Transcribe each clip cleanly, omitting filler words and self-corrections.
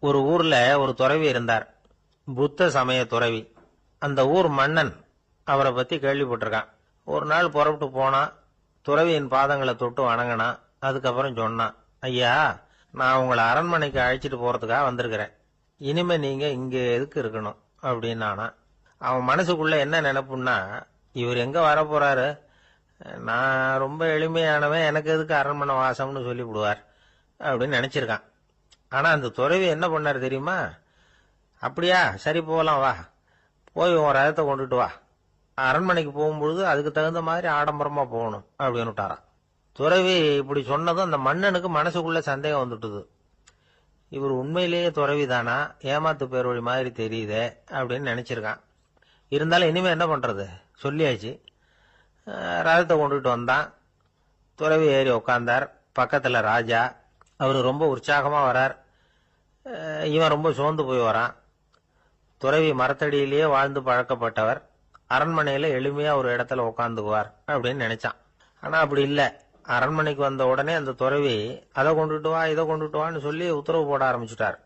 ஒரு ஊர்ல ஒரு துறவி இருந்தார், புத்த சமய துறவி. அந்த ஊர் மன்னன் அவரை பத்தி கேள்விப்பட்டிருக்கான். ஒரு நாள் புறப்பட்டு போனான், துறவியின் பாதங்களை தொட்டு வணங்கினான். அதுக்கப்புறம் சொன்னான், ஐயா, நான் உங்களை அரண்மனைக்கு அழைச்சிட்டு போறதுக்காக வந்திருக்கிறேன். இனிமே நீங்க இங்க எதுக்கு இருக்கணும் அப்படின்னானா. அவன் மனசுக்குள்ள என்ன நினைப்புன்னா, இவர் எங்க வர போறாரு, நான் ரொம்ப எளிமையானவன், எனக்கு எதுக்கு அரண்மனை வாசம்னு சொல்லி விடுவார் அப்படின்னு நினைச்சிருக்கான். ஆனா அந்த துறவி என்ன பண்ணாரு தெரியுமா? அப்படியா, சரி போகலாம், வா, போய் உன் ரதத்தை கொண்டுட்டு வா, அரண்மனைக்கு போகும்பொழுது அதுக்கு தகுந்த மாதிரி ஆடம்பரமா போகணும் அப்படின்னு விட்டாரான். துறவி இப்படி சொன்னதும் அந்த மன்னனுக்கு மனசுக்குள்ள சந்தேகம் வந்துட்டுது. இவர் உண்மையிலேயே துறவி தானா, ஏமாத்து பேர் வழி மாதிரி தெரியுதே அப்படின்னு நினைச்சிருக்கான். இருந்தாலும் இனிமே என்ன பண்றது, சொல்லியாச்சு. ரதத்தை கொண்டுட்டு வந்தான். துறவி ஏறி உக்காந்தார். பக்கத்துல ராஜா. அவரு ரொம்ப உற்சாகமா வரார். இவன் ரொம்ப சோர்ந்து போய் வரான். துறவி மரத்தடியிலேயே வாழ்ந்து பழக்கப்பட்டவர், அரண்மனையில எளிமையா ஒரு இடத்துல உட்காந்துக்குவார் அப்படின்னு நினைச்சான். ஆனா அப்படி இல்ல. அரண்மனைக்கு வந்த உடனே அந்த துறவி அதை கொண்டுட்டு வா, இதை கொண்டுட்டு வான்னு சொல்லி உத்தரவு போட ஆரம்பிச்சுட்டார்.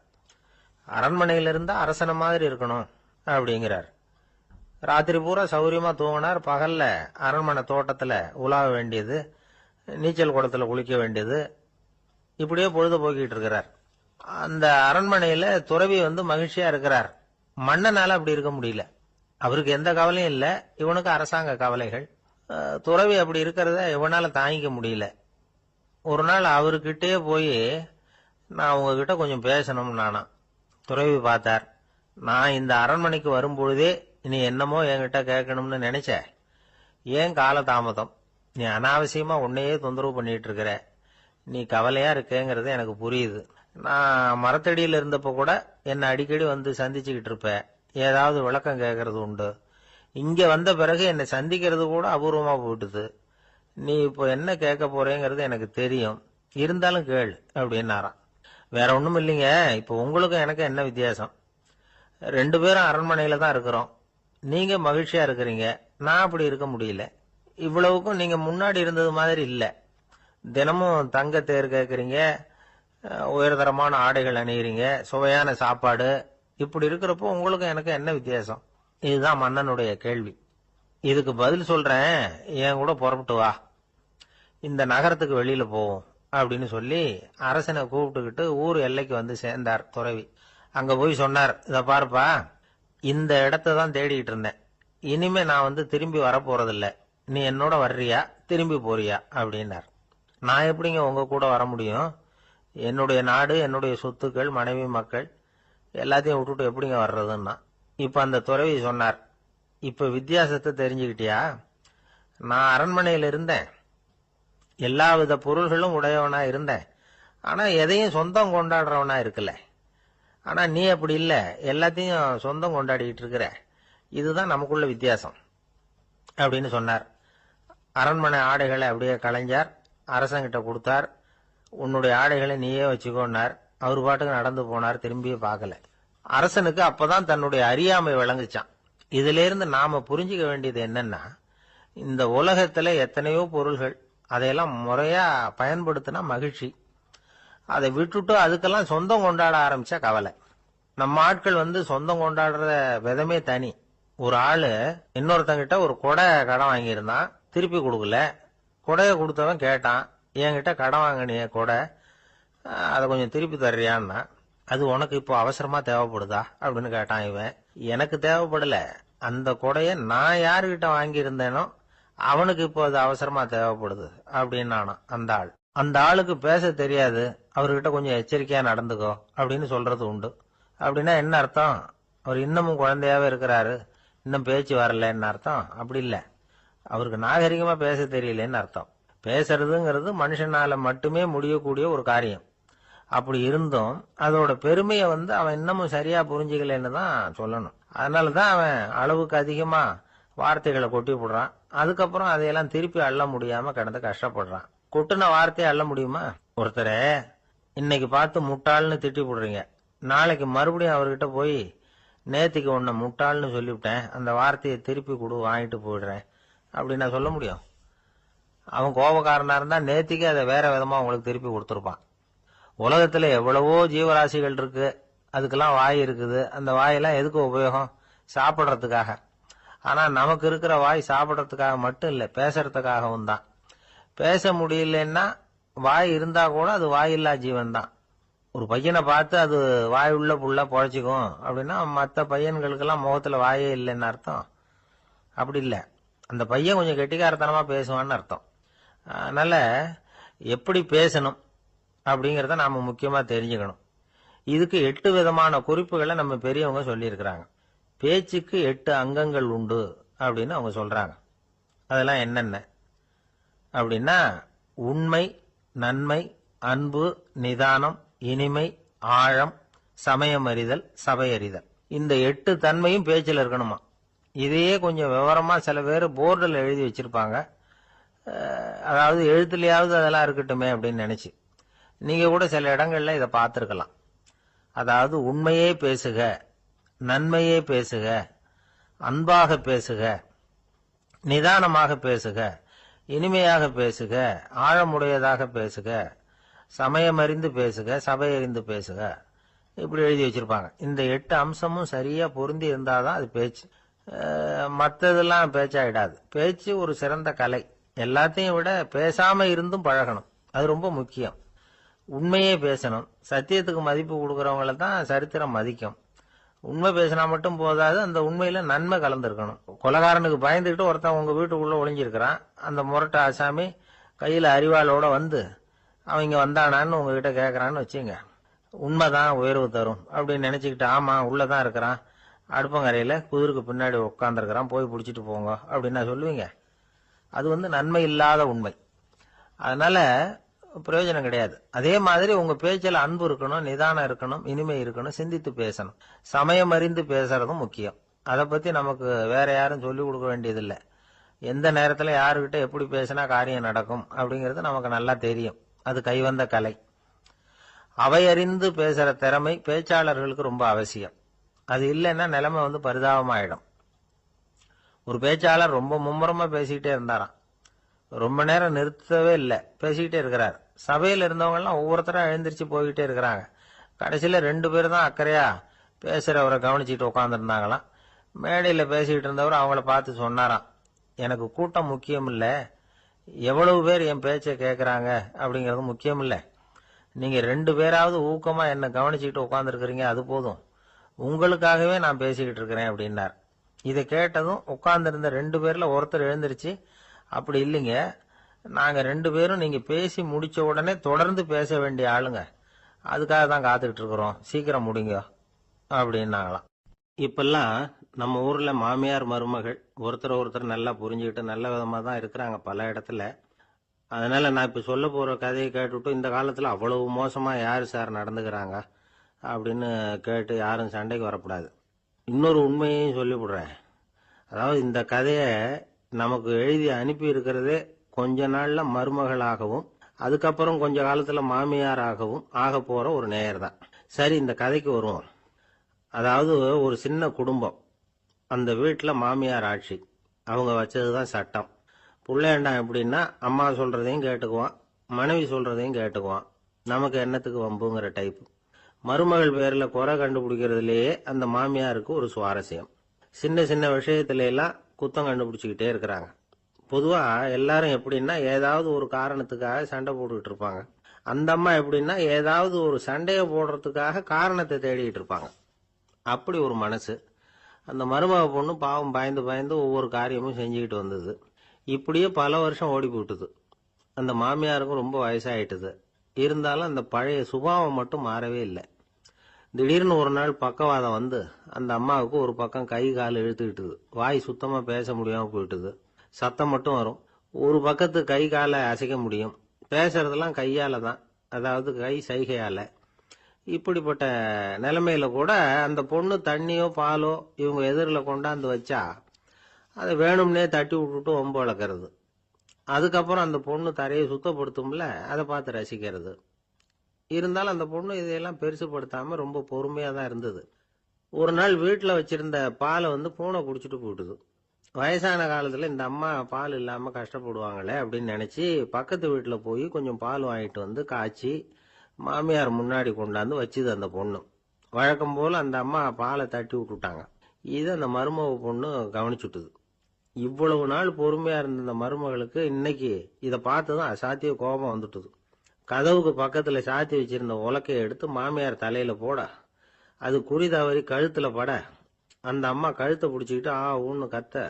அரண்மனையில இருந்தா அரசனை மாதிரி இருக்கணும் அப்படிங்கிறார். ராத்திரி பூரா சௌரியமா தூங்கினார். பகல்ல அரண்மனை தோட்டத்துல உலாவ வேண்டியது, நீச்சல் குளத்துல குளிக்க வேண்டியது, இப்படியே பொழுது போக்கிட்டு இருக்கிறார். அந்த அரண்மனையில துறவி மகிழ்ச்சியா இருக்கிறார். மன்னனால அப்படி இருக்க முடியல. அவருக்கு எந்த கவலையும் இல்ல, இவனுக்கு அரசாங்க கவலைகள். துறவி அப்படி இருக்கிறத இவனால தாங்கிக்க முடியல. ஒரு நாள் அவர்கிட்டே போய், நான் உங்ககிட்ட கொஞ்சம் பேசணும் நானா. துறவி பார்த்தார். நான் இந்த அரண்மனைக்கு வரும்பொழுதே நீ என்னமோ என்கிட்ட கேட்கணும்னு நினைச்ச, ஏன் கால தாமதம், நீ அனாவசியமா உன்னையே தொந்தரவு பண்ணிட்டு இருக்கிற, நீ கவலையா இருக்கேங்கிறது எனக்கு புரியுது. நான் மரத்தடியில் இருந்தப்ப கூட என்னை அடிக்கடி சந்திச்சுக்கிட்டு இருப்ப, ஏதாவது விளக்கம் கேட்கறது உண்டு. இங்க வந்த பிறகு என்னை சந்திக்கிறது கூட அபூர்வமா போயிட்டுது. நீ இப்போ என்ன கேட்க போறேங்கிறது எனக்கு தெரியும், இருந்தாலும் கேள் அப்படின்னாராம். வேற ஒண்ணும் இல்லைங்க, இப்போ உங்களுக்கும் எனக்கு என்ன வித்தியாசம், 2 பேரும் அரண்மனையில தான் இருக்கிறோம். நீங்க மகிழ்ச்சியா இருக்கிறீங்க, நான் அப்படி இருக்க முடியல. இவ்வளவுக்கும் நீங்க முன்னாடி இருந்தது மாதிரி இல்ல. தினமும் தங்க தேர் கேட்கறீங்க, உயர்தரமான ஆடைகள் அணியறீங்க, சுவையான சாப்பாடு. இப்படி இருக்கிறப்போ உங்களுக்கு எனக்கு என்ன வித்தியாசம்? இதுதான் மன்னனுடைய கேள்வி. இதுக்கு பதில் சொல்றேன், என் கூட புறப்பட்டு வா, இந்த நகரத்துக்கு வெளியில போவோம் அப்படின்னு சொல்லி அரசனை கூப்பிட்டுக்கிட்டு ஊர் எல்லைக்கு சேர்ந்தார் துறவி. அங்க போய் சொன்னார், இத பாருப்பா, இந்த இடத்தை தான் தேடிட்டு இருந்தேன். இனிமே நான் திரும்பி வரப்போறதில்ல. நீ என்னோட வர்றியா, திரும்பி போறியா அப்படின்னார். நான் எப்படிங்க உங்க கூட வர முடியும்? என்னுடைய நாடு, என்னுடைய சொத்துக்கள், மனைவி, மக்கள் எல்லாத்தையும் விட்டுட்டு எப்படிங்க வர்றதுன்னா. இப்ப அந்த துறவி சொன்னார், இப்ப வித்தியாசத்தை தெரிஞ்சுக்கிட்டியா? நான் அரண்மனையில இருந்தேன், எல்லாவித பொருள்களும் உடையவனா இருந்தேன், ஆனா எதையும் சொந்தம் கொண்டாடுறவனா இருக்கல. ஆனா நீ அப்படி இல்ல, எல்லாத்தையும் சொந்தம் கொண்டாடிட்டு இருக்கிற. இதுதான் நமக்குள்ள வித்தியாசம் அப்படின்னு சொன்னார். அரண்மனை ஆடைகளை அப்படியே களைஞ்சார், அரசங்கிட்ட கொடுத்தார். உன்னுடைய ஆடைகளை நீயே வச்சுக்கோன்னார். அவர் பாட்டுக்கு நடந்து போனார், திரும்பியே பார்க்கல. அரசனுக்கு அப்பதான் தன்னுடைய அறியாமை விளங்குச்சான். இதுல இருந்து நாம புரிஞ்சுக்க வேண்டியது என்னன்னா, இந்த உலகத்துல எத்தனையோ பொருள்கள், அதையெல்லாம் முறையா பயன்படுத்தினா மகிழ்ச்சி. அதை விட்டுட்டு அதுக்கெல்லாம் சொந்தம் கொண்டாட ஆரம்பிச்சா கவலை. நம்ம ஆட்கள் சொந்தம் கொண்டாடுற விதமே தனி. ஒரு ஆளு இன்னொருத்தங்கிட்ட ஒரு கொடை கடன் வாங்கியிருந்தான், திருப்பி கொடுக்கல. கொடைய கொடுத்தவன் கேட்டான், என்கிட்ட கடன் வாங்கினிய கொடை, அதை கொஞ்சம் திருப்பி தர்றியான்னா. அது உனக்கு இப்போ அவசரமா தேவைப்படுதா அப்படின்னு கேட்டான் இவன். எனக்கு தேவைப்படல, அந்த கொடைய நான் யாருகிட்ட வாங்கியிருந்தேனோ அவனுக்கு இப்போ அது அவசரமா தேவைப்படுது அப்படின்னானா அந்த ஆள். அந்த ஆளுக்கு பேச தெரியாது, அவர்கிட்ட கொஞ்சம் எச்சரிக்கையா நடந்துக்கோ அப்படின்னு சொல்றது உண்டு. அப்படின்னா என்ன அர்த்தம்? அவர் இன்னமும் குழந்தையாவே இருக்கிறாரு, இன்னும் பேச்சு வரலன்னு அர்த்தம்? அப்படி இல்ல, அவருக்கு நாகரிகமா பேச தெரியலன்னு அர்த்தம். பேசுறதுங்கிறது மனுஷனால மட்டுமே முடியக்கூடிய ஒரு காரியம். அப்படி இருந்தும் அதோட பெருமையை அவன் இன்னமும் சரியா புரிஞ்சுக்கலன்னு தான் சொல்லணும். அதனாலதான் அவன் அளவுக்கு அதிகமா வார்த்தைகளை கொட்டி போடுறான். அதுக்கப்புறம் அதையெல்லாம் திருப்பி அள்ள முடியாம கிடந்து கஷ்டப்படுறான். கொட்டுன வார்த்தையை அள்ள முடியுமா? ஒருத்தரை இன்னைக்கு பார்த்து முட்டாள்னு திட்டி போடுறீங்க, நாளைக்கு மறுபடியும் அவர்கிட்ட போய் நேத்திக்கு உன்னை முட்டாள்னு சொல்லிவிட்டேன், அந்த வார்த்தையை திருப்பி கொடு, வாங்கிட்டு போயிடுறேன் அப்படின்னு சொல்ல முடியும்? அவன் கோபக்காரனா இருந்தா நேத்திக்கு அதை வேற விதமா உங்களுக்கு திருப்பி கொடுத்துருப்பான். உலகத்துல எவ்வளவோ ஜீவராசிகள் இருக்கு, அதுக்கெல்லாம் வாய் இருக்குது. அந்த வாயெல்லாம் எதுக்கு உபயோகம்? சாப்பிட்றதுக்காக. ஆனா நமக்கு இருக்கிற வாய் சாப்பிட்றதுக்காக மட்டும் இல்லை, பேசுறதுக்காகவும் தான். பேச முடியலன்னா வாய் இருந்தா கூட அது வாயில்லா ஜீவன் தான். ஒரு பையனை பார்த்து அது வாய் உள்ள புள்ள பொழைச்சிக்கும் அப்படின்னா மற்ற பையன்களுக்கெல்லாம் முகத்துல வாயே இல்லைன்னு அர்த்தம். அப்படி இல்லை, அந்த பையன் கொஞ்சம் கெட்டிக்காரத்தனமா பேசுவான்னு அர்த்தம். அதனால எப்படி பேசணும் அப்படிங்கிறத நாம முக்கியமா தெரிஞ்சுக்கணும். இதுக்கு 8 விதமான குறிப்புகளை நம்ம பெரியவங்க சொல்லியிருக்கிறாங்க. பேச்சுக்கு 8 அங்கங்கள் உண்டு அப்படின்னு அவங்க சொல்றாங்க. அதெல்லாம் என்னென்ன அப்படின்னா, உண்மை, நன்மை, அன்பு, நிதானம், இனிமை, ஆழம், சமயமறிதல், சபையறிதல். இந்த 8 தன்மையும் பேச்சில் இருக்கணுமா. இதையே கொஞ்சம் விவரமா சில பேர் போர்டில் எழுதி வச்சிருப்பாங்க. அதாவது எழுத்துலயாவது அதெல்லாம் இருக்கட்டுமே அப்படின்னு நினைச்சு நீங்க கூட சில இடங்கள்ல இதை பார்த்திருக்கலாம். அதாவது உண்மையே பேசுக, நன்மையே பேசுக, அன்பாக பேசுக, நிதானமாக பேசுக, இனிமையாக பேசுக, ஆழமுடையதாக பேசுக, சமயமறிந்து பேசுக, சபையறிந்து பேசுக, இப்படி எழுதி வச்சிருப்பாங்க. இந்த 8 அம்சமும் சரியா பொருந்தி இருந்தாதான் அது பேச்சு. மற்றதெல்லாம் பேச்சாயிடாது. பேச்சு ஒரு சிறந்த கலை. எல்லாத்தையும் விட பேசாம இருந்தும் பழகணும், அது ரொம்ப முக்கியம். உண்மையே பேசணும். சத்தியத்துக்கு மதிப்பு கொடுக்கறவங்கள தான் சரித்திரம் மதிக்கும். உண்மை பேசினா மட்டும் போதாது, அந்த உண்மையில நன்மை கலந்துருக்கணும். கொலைகாரனுக்கு பயந்துகிட்டு ஒருத்தன் உங்க வீட்டுக்குள்ள ஒளிஞ்சிருக்கிறான். அந்த முரட்ட ஆசாமி கையில அரிவாளோட வந்து அவங்க வந்தானான்னு உங்ககிட்ட கேட்கறான்னு வச்சுங்க. உண்மைதான் உயர்வு தரும் அப்படின்னு நினைச்சுக்கிட்டு, ஆமா உள்ளதான் இருக்கிறான், அடுப்பங்கரையில குதிருக்கு பின்னாடி உட்காந்துருக்கிறான், போய் பிடிச்சிட்டு போங்க அப்படின்னா சொல்லுவீங்க? அது நன்மை இல்லாத உண்மை. அதனால பிரயோஜனம் கிடையாது. அதே மாதிரி உங்க பேச்சில் அன்பு இருக்கணும், நிதானம் இருக்கணும், இனிமை இருக்கணும், சிந்தித்து பேசணும். சமயம் அறிந்து பேசுறதும் முக்கியம். அதை பத்தி நமக்கு வேற யாரும் சொல்லிக் கொடுக்க வேண்டியதில்லை. எந்த நேரத்துல யாருக்கிட்ட எப்படி பேசினா காரியம் நடக்கும் அப்படிங்கிறது நமக்கு நல்லா தெரியும். அது கைவந்த கலை. அவையறிந்து பேசுற திறமை பேச்சாளர்களுக்கு ரொம்ப அவசியம். அது இல்லைன்னா நிலைமை பரிதாபமாயிடும். ஒரு பேச்சாளர் ரொம்ப மும்முரமா பேசிக்கிட்டே இருந்தாராம். ரொம்ப நேரம் நிறுத்தவே இல்லை, பேசிக்கிட்டே இருக்கிறார். சபையில் இருந்தவங்க எல்லாம் ஒவ்வொருத்தரா எழுந்திரிச்சு போய்கிட்டே இருக்கிறாங்க. கடைசியில 2 பேர் தான் அக்கறையா பேசுறவரை கவனிச்சுட்டு உட்காந்துருந்தாங்களாம். மேடையில பேசிக்கிட்டு இருந்தவர் அவங்கள பார்த்து சொன்னாராம், எனக்கு கூட்டம் முக்கியம் இல்ல, எவ்வளவு பேர் என் பேச்சை கேட்கறாங்க அப்படிங்கறது முக்கியம் இல்ல. நீங்க 2 பேராவது ஊக்கமா என்ன கவனிச்சுக்கிட்டு உட்காந்துருக்கிறீங்க, அது போதும். உங்களுக்காகவே நான் பேசிக்கிட்டு இருக்கிறேன் அப்படின்னார். இதை கேட்டதும் உட்கார்ந்திருந்த 2 பேர்ல ஒருத்தர் எழுந்திருச்சு, அப்படி இல்லைங்க, நாங்க 2 பேரும் நீங்க பேசி முடிச்ச உடனே தொடர்ந்து பேச வேண்டிய ஆளுங்க, அதுக்காக தான் காத்துக்கிட்டு இருக்கிறோம், சீக்கிரம் முடிங்க அப்படின்னாங்களாம். இப்பெல்லாம் நம்ம ஊர்ல மாமியார் மருமகள் ஒருத்தர் நல்லா புரிஞ்சுக்கிட்டு நல்ல விதமா தான் இருக்கிறாங்க பல இடத்துல. அதனால நான் இப்ப சொல்ல போற கதையை கேட்டுவிட்டு இந்த காலத்துல அவ்வளவு மோசமா யாரு சார் நடந்துக்கிறாங்க அப்படின்னு கேட்டு யாரும் சண்டைக்கு வரக்கூடாது. இன்னொரு உண்மையையும் சொல்லிவிடுறேன். அதாவது இந்த கதைய நமக்கு எழுதி அனுப்பி இருக்கிறதே கொஞ்ச நாள்ல மருமகளாகவும் அதுக்கப்புறம் கொஞ்ச காலத்துல மாமியாராகவும் ஆக போற ஒரு நேயர் தான். சரி, இந்த கதைக்கு வருவோம். அதாவது ஒரு சின்ன குடும்பம், அந்த வீட்டுல மாமியார் ஆட்சி, அவங்க வச்சதுதான் சட்டம். புள்ளையண்டான் எப்படின்னா அம்மா சொல்றதையும் கேட்டுக்குவான், மனைவி சொல்றதையும் கேட்டுக்குவான், நமக்கு என்னத்துக்கு வம்புங்கிற டைப். மருமகள் பேர்ல குறை கண்டுபிடிக்கிறதுலயே அந்த மாமியாருக்கு ஒரு சுவாரஸ்யம். சின்ன சின்ன விஷயத்துல எல்லாம் குத்தம் கண்டுபிடிச்சுக்கிட்டே இருக்கிறாங்க. பொதுவா எல்லாரும் எப்படின்னா ஏதாவது ஒரு காரணத்துக்காக சண்டை போட்டுக்கிட்டு இருப்பாங்க. அந்த அம்மா எப்படின்னா ஏதாவது ஒரு சண்டையை போடுறதுக்காக காரணத்தை தேடிட்டு இருப்பாங்க. அப்படி ஒரு மனசு. அந்த மருமக பொண்ணு பாவம் பயந்து பயந்து ஒவ்வொரு காரியமும் செஞ்சுக்கிட்டு வந்தது. இப்படியே பல வருஷம் ஓடி போட்டுது. அந்த மாமியாருக்கும் ரொம்ப வயசாயிட்டுது. இருந்தாலும் அந்த பழைய சுபாவம் மட்டும் மாறவே இல்லை. திடீர்னு ஒரு நாள் பக்கவாதம் வந்து அந்த அம்மாவுக்கு ஒரு பக்கம் கை கால் இழுத்துக்கிட்டுது. வாய் சுத்தமா பேச முடியாம போயிட்டுது. சத்தம் மட்டும் வரும். ஒரு பக்கத்து கை காலை அசைக்க முடியும். பேசுறதெல்லாம் கையால தான், அதாவது கை சைகையால. இப்படிப்பட்ட நிலைமையில கூட அந்த பொண்ணு தண்ணியோ பாலோ இவங்க எதிரில் கொண்டாந்து வச்சா அதை வேணும்னே தட்டி விட்டுட்டு ஒம்பு வளர்க்கறது. அதுக்கப்புறம் அந்த பொண்ணு தரையை சுத்தப்படுத்தும்ல, அதை பார்த்து ரசிக்கிறது. இருந்தாலும் அந்த பொண்ணு இதையெல்லாம் பெருசுப்படுத்தாம ரொம்ப பொறுமையா தான் இருந்தது. ஒரு நாள் வீட்டுல வச்சிருந்த பாலை பூனை குடிச்சிட்டு போட்டுது. வயசான காலத்துல இந்த அம்மா பால் இல்லாம கஷ்டப்படுவாங்களே அப்படின்னு நினைச்சு பக்கத்து வீட்டுல போய் கொஞ்சம் பால் வாங்கிட்டு வந்து காய்ச்சி மாமியார் முன்னாடி கொண்டாந்து வச்சுது அந்த பொண்ணு. வழக்கம் போல அந்த அம்மா பாலை தட்டி விட்டுட்டாங்க. இதை அந்த மருமக பொண்ணு கவனிச்சுட்டுது. இவ்வளவு நாள் பொறுமையா இருந்த இந்த மருமகளுக்கு இன்னைக்கு இதை பார்த்ததும் அசாத்திய கோபம் வந்துட்டுது. கதவுக்கு பக்கத்துல சாத்தி வச்சிருந்த உலக்கையை எடுத்து மாமியார் தலையில போட, அது குறி தவறி கழுத்துல பட, அந்த அம்மா கழுத்தை பிடிச்சிக்கிட்டு ஊன்னு கத்த,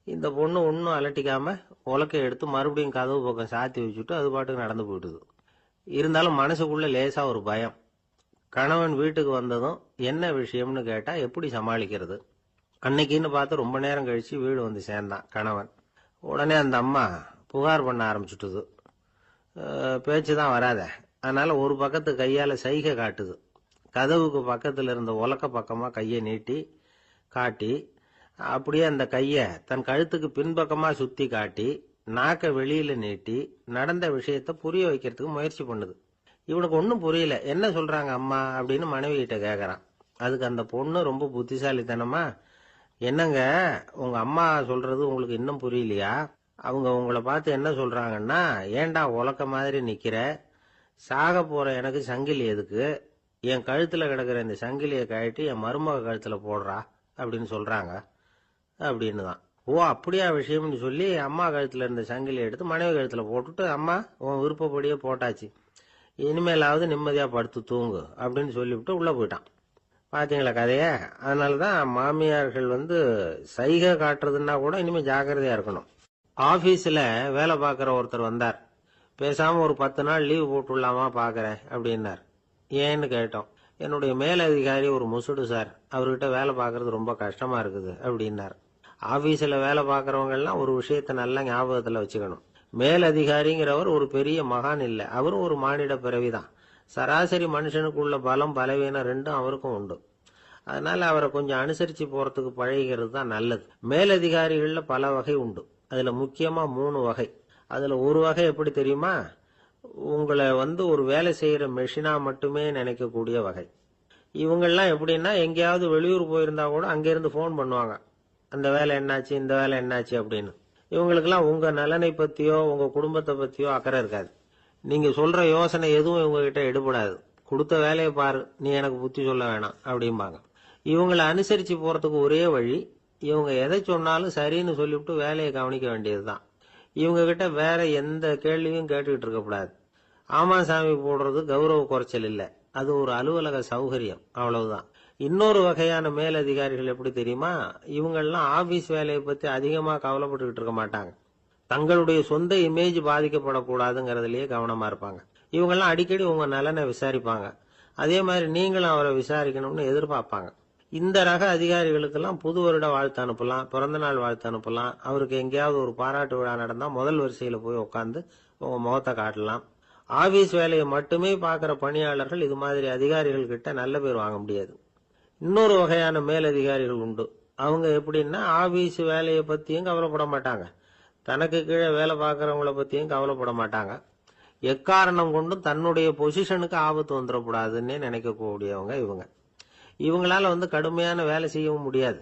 இந்த பொண்ணு ஒன்னும் அலட்டிக்காம உலக்கையை எடுத்து மறுபடியும் கதவு பக்கம் சாத்தி வச்சுட்டு அது பாட்டுக்கு நடந்து போயிட்டுது. இருந்தாலும் மனசுக்குள்ள லேசா ஒரு பயம். கணவன் வீட்டுக்கு வந்ததும் என்ன விஷயம்னு கேட்டா எப்படி சமாளிக்கிறது? அன்னைக்குன்னு பார்த்து ரொம்ப நேரம் கழிச்சு வீடு வந்து சேர்ந்தான் கணவன். உடனே அந்த அம்மா புகார் பண்ண ஆரம்பிச்சுட்டுது. பேச்சுதான் வராத, அதனால ஒரு பக்கத்து கையால சைகை காட்டுது. கதவுக்கு பக்கத்துல இருந்த உலக்க பக்கமா கையை நீட்டி காட்டி, அப்படியே அந்த கைய தன் கழுத்துக்கு பின்பக்கமா சுத்தி காட்டி, நாக்க வெளியில நீட்டி நடந்த விஷயத்த புரிய வைக்கிறதுக்கு முயற்சி பண்ணுது. இவனுக்கு ஒன்னும் புரியல. என்ன சொல்றாங்க அம்மா அப்படின்னு மனைவி கிட்ட கேக்குறான். அதுக்கு அந்த பொண்ணு ரொம்ப புத்திசாலித்தனமா, என்னங்க உங்க அம்மா சொல்றது உங்களுக்கு இன்னும் புரியலையா? அவங்க உங்களை பார்த்து என்ன சொல்றாங்கன்னா, ஏண்டா உலக்க மாதிரி நிக்கிற, சாக போற எனக்கு சங்கிலி எதுக்கு, என் கழுத்துல கிடக்குற இந்த சங்கிலியை கழட்டி என் மருமக கழுத்துல போடுறா அப்படின்னு சொல்றாங்க அப்படின்னு தான். ஓ அப்படியா விஷயம்னு சொல்லி அம்மா கழுத்துல இருந்த சங்கிலியை எடுத்து மனைவி கழுத்துல போட்டுட்டு, அம்மா உன் விருப்பப்படியே போட்டாச்சு, இனிமேலாவது நிம்மதியா படுத்து தூங்கு அப்படின்னு சொல்லிவிட்டு உள்ள போயிட்டான். பாத்தீங்களா கதைய? அதனாலதான் மாமியார்கள் சைகை காட்டுறதுன்னா கூட இனிமே ஜாக்கிரதையா இருக்கணும். ஆபீஸ்ல வேலை பார்க்கிற ஒருத்தர் வந்தார். பேசாம ஒரு 10 நாள் லீவு போட்டுடலாமா பாக்குறேன் அப்படின்னார். ஏன்னு கேட்டோம். என்னுடைய மேலதிகாரி ஒரு முசுடு சார், அவர்கிட்ட வேலை பார்க்கறது ரொம்ப கஷ்டமா இருக்குது அப்படின்னார். ஆபீஸ்ல வேலை பார்க்கறவங்க எல்லாம் ஒரு விஷயத்த நல்லா ஞாபகத்துல வச்சுக்கணும். மேலதிகாரிங்கிறவர் ஒரு பெரிய மகான் இல்ல, அவரும் ஒரு மானிட பிறவிதான். சராசரி மனுஷனுக்குள்ள பலம் பலவீனம் ரெண்டும் அவருக்கும் உண்டு. அதனால அவரை கொஞ்சம் அனுசரிச்சு போறதுக்கு பழகிறது தான் நல்லது. மேலதிகாரிகள்ல பல வகை உண்டு. அதுல முக்கியமா 3 வகை. அதுல ஒரு வகை எப்படி தெரியுமா? உங்களை ஒரு வேலை செய்யற மெஷினா மட்டுமே நினைக்கக்கூடிய வகை. இவங்கெல்லாம் எப்படின்னா, எங்கேயாவது வெளியூர் போயிருந்தா கூட அங்கிருந்து போன் பண்ணுவாங்க, அந்த வேலை என்னாச்சு இந்த வேலை என்னாச்சு அப்படின்னு. இவங்களுக்கெல்லாம் உங்க நலனை பத்தியோ உங்க குடும்பத்தை பத்தியோ அக்கறை இருக்காது. நீங்க சொல்ற யோசனை எதுவும் இவங்க கிட்ட எடுபடாது. கொடுத்த வேலையை பாரு, நீ எனக்கு புத்தி சொல்ல வேணாம் அப்படிம்பாங்க. இவங்களை அனுசரிச்சு போறதுக்கு ஒரே வழி, இவங்க எதை சொன்னாலும் சரின்னு சொல்லிவிட்டு வேலையை கவனிக்க வேண்டியதுதான். இவங்க கிட்ட வேற எந்த கேள்வியும் கேட்டுக்கிட்டு இருக்கக்கூடாது. ஆமா சாமி போடுறது கௌரவ குறைச்சல் இல்ல, அது ஒரு அலுவலக சௌகரியம், அவ்வளவுதான். இன்னொரு வகையான மேலதிகாரிகள் எப்படி தெரியுமா? இவங்கெல்லாம் ஆபீஸ் வேலையை பத்தி அதிகமா கவலைப்பட்டுக்கிட்டு இருக்க மாட்டாங்க. தங்களுடைய சொந்த இமேஜ் பாதிக்கப்படக்கூடாதுங்கிறதுலயே கவனமா இருப்பாங்க. இவங்கெல்லாம் அடிக்கடி உங்க நலனை விசாரிப்பாங்க. அதே மாதிரி நீங்களும் அவரை விசாரிக்கணும்னு எதிர்பார்ப்பாங்க. இந்த ரக அதிகாரிகளுக்கெல்லாம் புது வருட வாழ்த்து அனுப்பலாம், பிறந்த நாள் வாழ்த்து அனுப்பலாம். அவருக்கு எங்கேயாவது ஒரு பாராட்டு விழா நடந்தா முதல் வரிசையில போய் உட்காந்து உங்க முகத்தை காட்டலாம். ஆபீஸ் வேலையை மட்டுமே பாக்குற பணியாளர்கள் இது மாதிரி அதிகாரிகள் கிட்ட நல்ல பேர் வாங்க முடியாது. இன்னொரு வகையான மேலதிகாரிகள் உண்டு. அவங்க எப்படின்னா, ஆபீஸ் வேலையை பத்தியும் கவலைப்பட மாட்டாங்க, தனக்கு கீழே வேலை பார்க்கறவங்கள பத்தியும் கவலைப்பட மாட்டாங்க. எக்காரணம் கொண்டும் தன்னுடைய பொசிஷனுக்கு ஆபத்து வந்துடக்கூடாதுன்னே நினைக்கக்கூடியவங்க இவங்க. இவங்களால கடுமையான வேலை செய்யவும் முடியாது,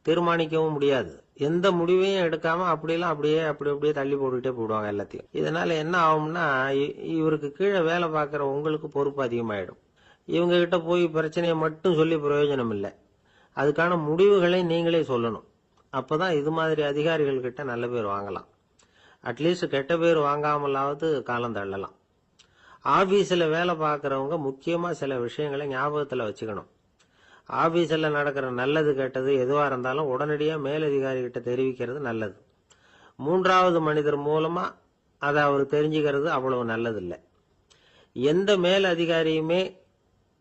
தீர்மானிக்கவும் முடியாது. எந்த முடிவையும் எடுக்காம அப்படியே தள்ளி போட்டுக்கிட்டே போடுவாங்க எல்லாத்தையும். இதனால என்ன ஆகும்னா, இவருக்கு கீழே வேலை பார்க்கிற உங்களுக்கு பொறுப்பு அதிகமாயிடும். இவங்க கிட்ட போய் பிரச்சனையை மட்டும் சொல்லி பிரயோஜனம் இல்லை, அதுக்கான முடிவுகளை நீங்களே சொல்லணும். அப்பதான் இது மாதிரி அதிகாரிகள் கிட்ட நல்ல பேர் வாங்கலாம். அட்லீஸ்ட் கெட்ட பேர் வாங்காமலாவது காலம் தள்ளலாம். ஆபீஸ்ல வேலை பார்க்கறவங்க முக்கியமா சில விஷயங்களை ஞாபகத்துல வச்சுக்கணும். ஆபீஸ்ல நடக்கிற நல்லது கெட்டது எதுவா இருந்தாலும் உடனடியா மேலதிகாரி கிட்ட தெரிவிக்கிறது நல்லது. 3வது மனிதர் மூலமா அதை அவர் தெரிஞ்சுக்கிறது அவ்வளவு நல்லது இல்லை. எந்த மேல் அதிகாரியுமே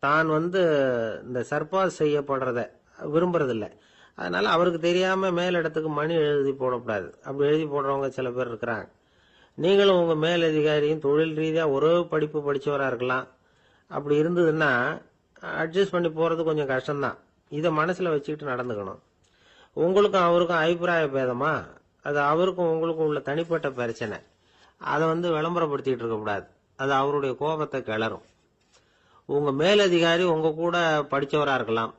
தான் இந்த சர்பாஸ் செய்யப்படுறத விரும்புறதில்லை. அதனால அவருக்கு தெரியாம மேலிடத்துக்கு மணி எழுதி போடக்கூடாது. அப்படி எழுதி போடுறவங்க சில பேர் இருக்கிறாங்க. நீங்களும் உங்க மேலதிகாரியும் தொழில் ரீதியா ஒரே படிப்பு படிச்சவரா இருக்கலாம். அப்படி இருந்ததுன்னா அட்ஜஸ்ட் பண்ணி போறது கொஞ்சம் கஷ்டம்தான். இதை மனசுல வச்சுக்கிட்டு நடந்துக்கணும். உங்களுக்கும் அவருக்கும் அபிப்பிராய பேதமா, அது அவருக்கும் உங்களுக்கும் உள்ள தனிப்பட்ட பிரச்சனை, அதை விளம்பரப்படுத்திட்டு இருக்க கூடாது. அது அவருடைய கோபத்தை கிளறும். உங்க மேலதிகாரி உங்க கூட படிச்சவரா இருக்கலாம்,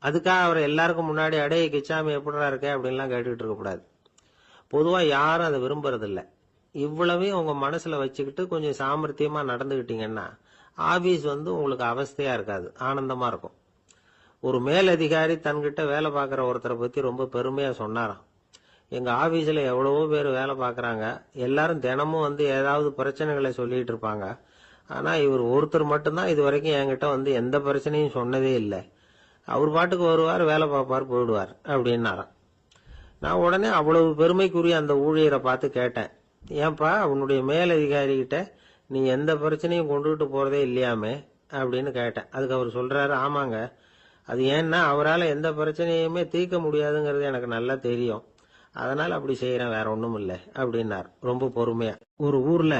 அதுக்காக அவர் எல்லாருக்கும் முன்னாடி அடைய கிச்சாமி எப்படிடா இருக்க அப்படின்லாம் கேட்டுக்கிட்டு இருக்க கூடாது. பொதுவா யாரும் அதை விரும்புறதில்ல. இவ்வளவையும் உங்க மனசுல வச்சுக்கிட்டு கொஞ்சம் சாமர்த்தியமா நடந்துகிட்டீங்கன்னா ஆபீஸ் உங்களுக்கு அவஸ்தையா இருக்காது, ஆனந்தமா இருக்கும். ஒரு மேலதிகாரி தன்கிட்ட வேலை பார்க்குற ஒருத்தரை பத்தி ரொம்ப பெருமையா சொன்னாராம். எங்க ஆபீஸ்ல எவ்வளவோ பேர் வேலை பார்க்கறாங்க, எல்லாரும் தினமும் வந்து ஏதாவது பிரச்சனைகளை சொல்லிட்டு இருப்பாங்க. ஆனா இவர் ஒருத்தர் மட்டும்தான் இது வரைக்கும் என்கிட்ட வந்து எந்த பிரச்சனையும் சொன்னதே இல்லை. அவர் பாட்டுக்கு வருவார், வேலை பார்ப்பார், போயிடுவார் அப்படின்னாராம். நான் உடனே அவ்வளவு பெருமைக்குரிய அந்த ஊழியரை பார்த்து கேட்டேன், ஏன்பா உன்னுடைய மேலதிகாரி கிட்ட நீ எந்த பிரச்சனையும் கொண்டுகிட்டு போறதே இல்லையாமே அப்படின்னு கேட்டேன். அதுக்கு அவர் சொல்றாரு, ஆமாங்க, அது ஏன்னா அவரால் எந்த பிரச்சனையுமே தீர்க்க முடியாதுங்கிறது எனக்கு நல்லா தெரியும், அதனால அப்படி செய்யறேன், வேற ஒண்ணும் இல்லை அப்படின்னார் ரொம்ப பொறுமையா. ஒரு ஊர்ல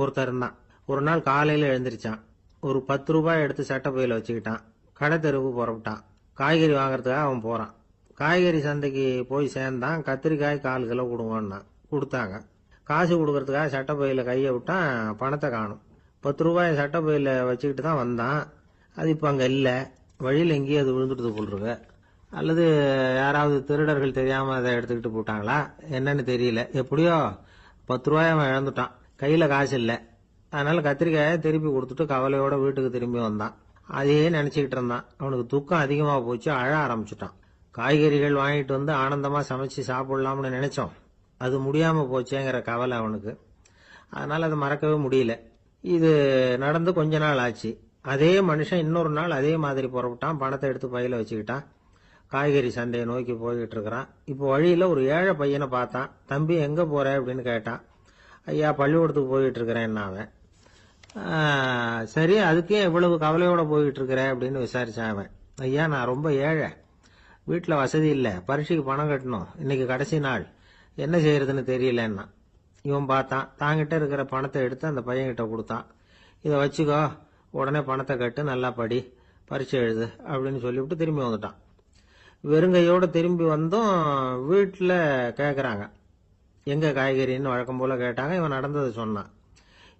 ஒருத்தர் இருந்தான். ஒரு நாள் காலையில எழுந்திருச்சான். ஒரு 10 ரூபாய் எடுத்து சட்டப்பையில வச்சுக்கிட்டான். கடை தெருவுக்கு புறப்பட்டான். காய்கறி வாங்கறதுக்காக அவன் போறான். காய்கறி சந்தைக்கு போய் சேர்ந்தான். கத்திரிக்காய் 4 கிலோ கொடுங்கன்னா கொடுத்தாங்க. காசு கொடுக்கறதுக்காக சட்டப்பையில கையை விட்டான். பணத்தை காணும். 10 ரூபாய் சட்டப்பையில வச்சுக்கிட்டு தான் வந்தான். அது இப்ப அங்க இல்ல. வழியில் எங்கேயும் அது விழுந்துட்டு போல்ருக்கு. அல்லது யாராவது திருடர்கள் தெரியாம அதை எடுத்துக்கிட்டு போட்டாங்களா என்னன்னு தெரியல. எப்படியோ 10 ரூபாய் அவன் இழந்துட்டான். கையில காசு இல்ல. அதனால கத்திரிக்காயை திருப்பி கொடுத்துட்டு கவலையோட வீட்டுக்கு திரும்பி வந்தான். அதையே நினைச்சுக்கிட்டு இருந்தான். அவனுக்கு துக்கம் அதிகமா போச்சு. அழ ஆரம்பிச்சுட்டான். காய்கறிகள் வாங்கிட்டு வந்து ஆனந்தமா சமைச்சு சாப்பிடலாம்னு நினைச்சோம், அது முடியாம போச்சேங்கிற கவலை அவனுக்கு. அதனால அதை மறக்கவே முடியல. இது நடந்து கொஞ்ச நாள் ஆச்சு. அதே மனுஷன் இன்னொரு நாள் அதே மாதிரி புறப்பட்டான். பணத்தை எடுத்து பையில வச்சுக்கிட்டான். காய்கறி சந்தையை நோக்கி போய்கிட்டு இருக்கிறான். இப்போ வழியில ஒரு ஏழை பையனை பார்த்தான். தம்பி எங்க போற அப்படின்னு கேட்டான். ஐயா பள்ளிக்கூடத்துக்கு போயிட்டு இருக்கிறேன் அவன். சரி, அதுக்கே இவ்வளவு கவலையோட போயிட்டு இருக்கிற அப்படின்னு விசாரிச்சான் அவன். ஐயா நான் ரொம்ப ஏழை, வீட்டுல வசதி இல்ல, பரீட்சைக்கு பணம் கட்டணும், இன்னைக்கு கடைசி நாள், என்ன செய்யறதுன்னு தெரியலன்னா. இவன் பார்த்தான். தாங்கிட்ட இருக்கிற பணத்தை எடுத்து அந்த பையன்கிட்ட கொடுத்தான். இதை வச்சுக்கோ, உடனே பணத்தை கட்டு, நல்லா படி, பரீட்சை எழுது அப்படின்னு சொல்லிவிட்டு திரும்பி வந்துட்டான். வெறுங்கையோட திரும்பி வந்தும் வீட்டுல கேக்குறாங்க எங்க காய்கறின்னு வழக்கம் போல கேட்டாங்க. இவன் நடந்ததை சொன்னான்.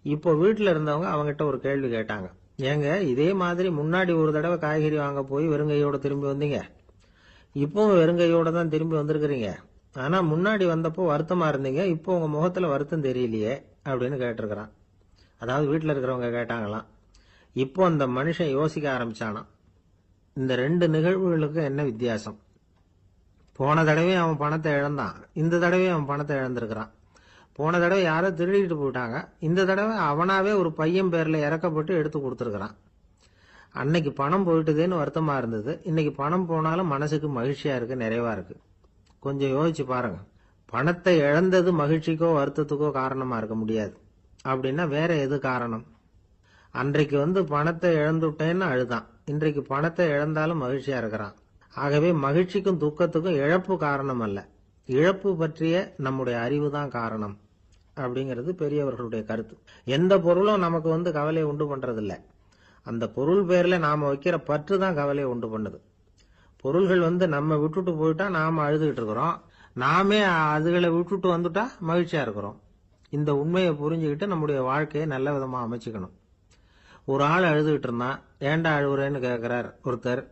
இப்போ வீட்டுல இருந்தவங்க அவங்கிட்ட ஒரு கேள்வி கேட்டாங்க. ஏங்க இதே மாதிரி முன்னாடி ஒரு தடவை காய்கறி வாங்க போய் வெறுங்கையோட திரும்பி வந்தீங்க, இப்பவும் வெறுங்கையோட தான் திரும்பி வந்திருக்கிறீங்க, ஆனா முன்னாடி வந்தப்போ வருத்தமா இருந்தீங்க, இப்போ உங்க முகத்துல வருத்தம் தெரியலையே அப்படின்னு கேட்டிருக்கிறான். அதாவது வீட்டுல இருக்கிறவங்க கேட்டாங்களாம். இப்போ அந்த மனுஷன் யோசிக்க ஆரம்பிச்சானா, இந்த 2 நிகழ்வுகளுக்கு என்ன வித்தியாசம்? போன தடவை அவன் பணத்தை இழந்தான், இந்த தடவை அவன் பணத்தை இழந்திருக்கிறான். போன தடவை யாரோ திருடிட்டு போயிட்டாங்க, இந்த தடவை அவனாவே ஒரு பையன் பேர்ல இறக்கப்பட்டு எடுத்து கொடுத்துருக்கிறான். அன்னைக்கு பணம் போயிட்டுதேன்னு வருத்தமா இருந்தது, இன்னைக்கு பணம் போனாலும் மனசுக்கு மகிழ்ச்சியா இருக்கு, நிறைவா இருக்கு. கொஞ்சம் யோசிச்சு பாருங்க. பணத்தை இழந்தது மகிழ்ச்சிக்கோ வருத்தத்துக்கோ காரணமா இருக்க முடியாது. அப்படின்னா வேற எது காரணம்? அன்றைக்கு வந்து பணத்தை இழந்துட்டேன்னு அழுதான், இன்றைக்கு பணத்தை இழந்தாலும் மகிழ்ச்சியா இருக்கிறான். ஆகவே மகிழ்ச்சிக்கும் துக்கத்துக்கும் இழப்பு காரணம் அல்ல, இழப்பு பற்றிய நம்முடைய அறிவு தான் காரணம் அப்படிங்கிறது பெரியவர்களுடைய கருத்து. எந்த பொருளும் நமக்கு வந்து கவலையை உண்டு பண்றதில்ல, அந்த பொருள் பேர்ல நாம வைக்கிற பற்று தான் கவலையை உண்டு பண்ணுது. பொருள்கள் வந்து நம்ம விட்டுட்டு போயிட்டா நாம அழுதுகிட்டு இருக்கிறோம், நாமே அதுகளை விட்டுட்டு வந்துட்டா மகிழ்ச்சியா இருக்கிறோம். இந்த உண்மையை புரிஞ்சுக்கிட்டு நம்முடைய வாழ்க்கையை நல்ல விதமா அமைச்சுக்கணும். ஒரு ஆள் அழுதுகிட்டு இருந்தான். ஏண்டா அழுகுறேன்னு கேட்கிறார் ஒருத்தர்.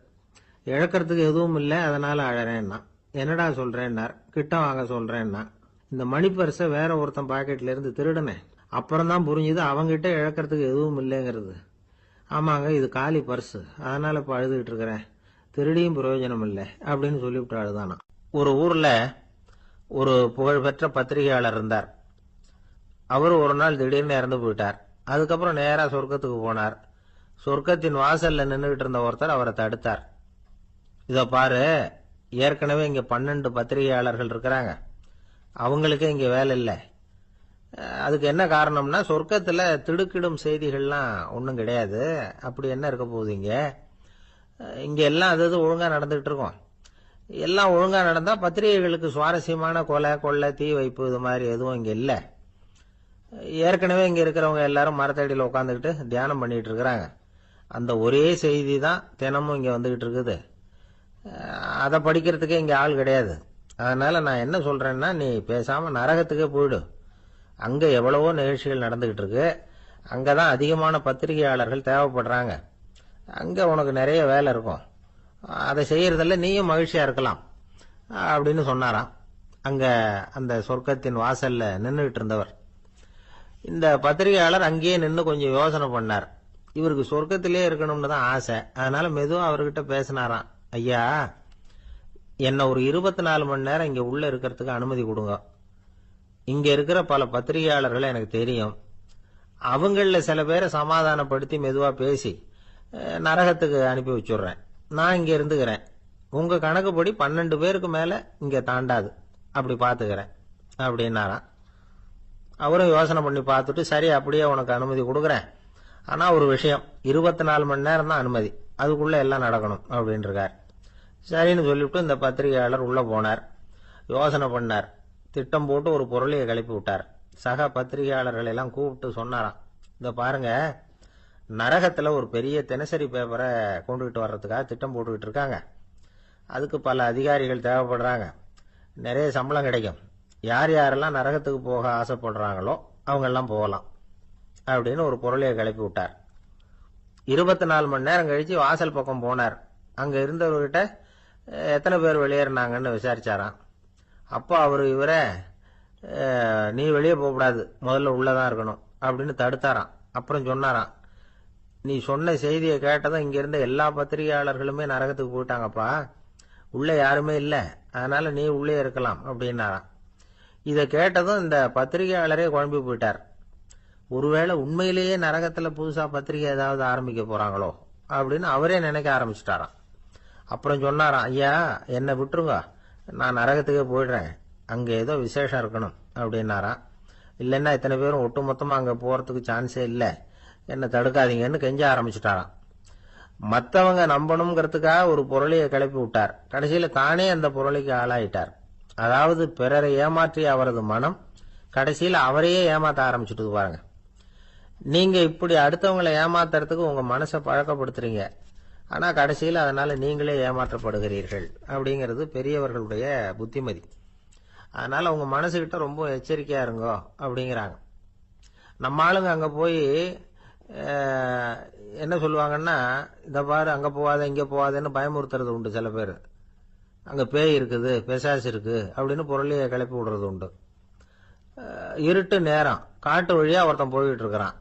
இழக்கிறதுக்கு எதுவும் இல்லை, அதனால அழறேன்னா. என்னடா சொல்றேன்னார். கிட்ட வாங்க சொல்றேன்னா. இந்த மணி பர்ஸை வேற ஒருத்தன் பாக்கெட்ல இருந்து திருடனேன், அப்புறம் தான் புரிஞ்சுது அவங்கிட்ட இழக்கிறதுக்கு எதுவும் இல்லைங்கிறது. ஆமாங்க, இது காலி பர்ஸ், அதனால இப்ப அழுதுகிட்டு இருக்கிறேன், திருடியும் பிரயோஜனம் இல்லை அப்படின்னு சொல்லிவிட்டு அழுதானா. ஒரு ஊர்ல ஒரு புகழ்பெற்ற பத்திரிகையாளர் இருந்தார். அவர் ஒரு நாள் திடீர்னு இறந்து போயிட்டார். அதுக்கப்புறம் நேரா சொர்க்கத்துக்கு போனார். சொர்க்கத்தின் வாசல்ல நின்றுகிட்டு இருந்த ஒருத்தர் அவரை தடுத்தார். இத பாரு, ஏற்கனவே இங்க 12 பத்திரிகையாளர்கள் இருக்கிறாங்க, அவங்களுக்கே இங்க வேலை இல்லை. அதுக்கு என்ன காரணம்னா, சொர்க்கத்துல திடுக்கிடும் செய்திகள்லாம் ஒன்றும் கிடையாது, அப்படி என்ன இருக்க போகுது இங்க எல்லாம் அது ஒழுங்கா நடந்துகிட்டு இருக்கும். எல்லாம் ஒழுங்கா நடந்தா பத்திரிகைகளுக்கு சுவாரஸ்யமான கொலை கொள்ளை தீ வைப்பு இது மாதிரி எதுவும் இங்க இல்லை. ஏற்கனவே இங்க இருக்கிறவங்க எல்லாரும் மரத்தடியில் உட்காந்துக்கிட்டு தியானம் பண்ணிட்டு இருக்கிறாங்க. அந்த ஒரே செய்தி தான் தினமும் இங்க வந்துகிட்டு இருக்குது. அதை படிக்கிறதுக்கே இங்க ஆள் கிடையாது. அதனால நான் என்ன சொல்றேன்னா, நீ பேசாம நரகத்துக்கே போயிடு. அங்க எவ்வளவோ நிகழ்ச்சிகள் நடந்துகிட்டு இருக்கு, அங்கதான் அதிகமான பத்திரிகையாளர்கள் தேவைப்படுறாங்க, அங்க உனக்கு நிறைய வேலை இருக்கும், அதை செய்யறதில்ல, நீயும் மகிழ்ச்சியா இருக்கலாம் அப்படின்னு சொன்னாராம். அங்க அந்த சொர்க்கத்தின் வாசல்ல நின்றுகிட்டு இருந்தவர். இந்த பத்திரிகையாளர் அங்கேயே நின்று கொஞ்சம் யோசனை பண்ணார். இவருக்கு சொர்க்கத்திலே இருக்கணும்னு தான் ஆசை. அதனால மெதுவா அவர்கிட்ட பேசினாராம். ஐயா, என்ன ஒரு 24 மணி நேரம் இங்க உள்ள இருக்கிறதுக்கு அனுமதி கொடுங்க. இங்க இருக்கிற பல பத்திரிகையாளர்களை எனக்கு தெரியும். அவங்கள சில பேரை சமாதானப்படுத்தி மெதுவா பேசி நரகத்துக்கு அனுப்பி வச்சுடுறேன். நான் இங்க இருந்துக்கிறேன். உங்க கணக்குப்படி 12 பேருக்கு மேல இங்க தாண்டாது, அப்படி பாத்துக்கிறேன் அப்படின்னாராம். அவரும் யோசனை பண்ணி பார்த்துட்டு, சரி அப்படியே உனக்கு அனுமதி கொடுக்குறேன், ஆனா ஒரு விஷயம், 24 மணி நேரம் தான் அனுமதி, அதுக்குள்ள எல்லாம் நடக்கணும் அப்படின்னு இருக்கார். சரின்னு சொல்லிவிட்டு இந்த பத்திரிகையாளர் உள்ள போனார். யோசனை பண்ணார். திட்டம் போட்டு ஒரு பொருளையை கிளப்பி விட்டார். சக பத்திரிகையாளர்களை எல்லாம் கூப்பிட்டு சொன்னாராம், இந்த பாருங்க, நரகத்துல ஒரு பெரிய தினசரி பேப்பரை கொண்டுகிட்டு வர்றதுக்காக திட்டம் போட்டுக்கிட்டு இருக்காங்க. அதுக்கு பல அதிகாரிகள் தேவைப்படுறாங்க. நிறைய சம்பளம் கிடைக்கும். யார் யாரெல்லாம் நரகத்துக்கு போக ஆசைப்படுறாங்களோ அவங்க எல்லாம் போகலாம் அப்படின்னு ஒரு பொருளையை கிளப்பி விட்டார். 24 மணி நேரம் கழிச்சு வாசல் பக்கம் போனார். அங்க இருந்தவர்கிட்ட எத்தனை பேர் வெளியேறினாங்கன்னு விசாரிச்சாராம். அப்போ அவர் இவரை, நீ வெளியே போகக்கூடாது, முதல்ல உள்ளதான் இருக்கணும் அப்படின்னு தடுத்தாராம். அப்புறம் சொன்னாராம், நீ சொன்ன செய்தியை கேட்டதும் இங்க இருந்த எல்லா பத்திரிகையாளர்களுமே நரகத்துக்கு போயிட்டாங்கப்பா, உள்ள யாருமே இல்லை, அதனால நீ உள்ளே இருக்கலாம் அப்படின்னாராம். இதை கேட்டதும் இந்த பத்திரிகையாளரே குழம்பி போயிட்டார். ஒருவேளை உண்மையிலேயே நரகத்துல புதுசா பத்திரிகை ஏதாவது ஆரம்பிக்க போறாங்களோ அப்படின்னு அவரே நினைக்க ஆரம்பிச்சுட்டாராம். அப்புறம் சொன்னாராம், ஐயா என்னை விட்டுருங்க, நான் நரகத்துக்கே போயிடுறேன், அங்க ஏதோ விசேஷம் இருக்கணும் அப்படின்னாராம். இல்லைன்னா இத்தனை பேரும் ஒட்டுமொத்தமா அங்க போறதுக்கு சான்ஸே இல்லை, என்னை தடுக்காதீங்கன்னு கெஞ்ச ஆரம்பிச்சுட்டாராம். மற்றவங்க நம்பணுங்கிறதுக்காக ஒரு பொருளையை கிளப்பி விட்டார். கடைசியில தானே அந்த பொருளைக்கு ஆளாயிட்டார். அதாவது பிறரை ஏமாற்றிய அவரது மனம் கடைசியில் அவரையே ஏமாத்த ஆரம்பிச்சுட்டு பாருங்க. நீங்க இப்படி அடுத்தவங்களை ஏமாத்துறதுக்கு உங்க மனசை பழக்கப்படுத்துறீங்க, ஆனா கடைசியில் அதனால நீங்களே ஏமாற்றப்படுகிறீர்கள் அப்படிங்கிறது பெரியவர்களுடைய புத்திமதி. அதனால உங்க மனசுகிட்ட ரொம்ப எச்சரிக்கையா இருங்கோ அப்படிங்கிறாங்க. நம்ம ஆளுங்க அங்க போய் என்ன சொல்லுவாங்கன்னா, இந்த பாரு அங்க போவாத இங்க போவாதன்னு பயமுறுத்துறது உண்டு. சில பேர் அங்க பேய் இருக்குது, பிசாசு இருக்கு அப்படின்னு பொருளையை கிளப்பி விடுறது உண்டு. இருட்டு நேரம், காட்டு வழியா ஒருத்தன் போயிட்டு இருக்கிறான்.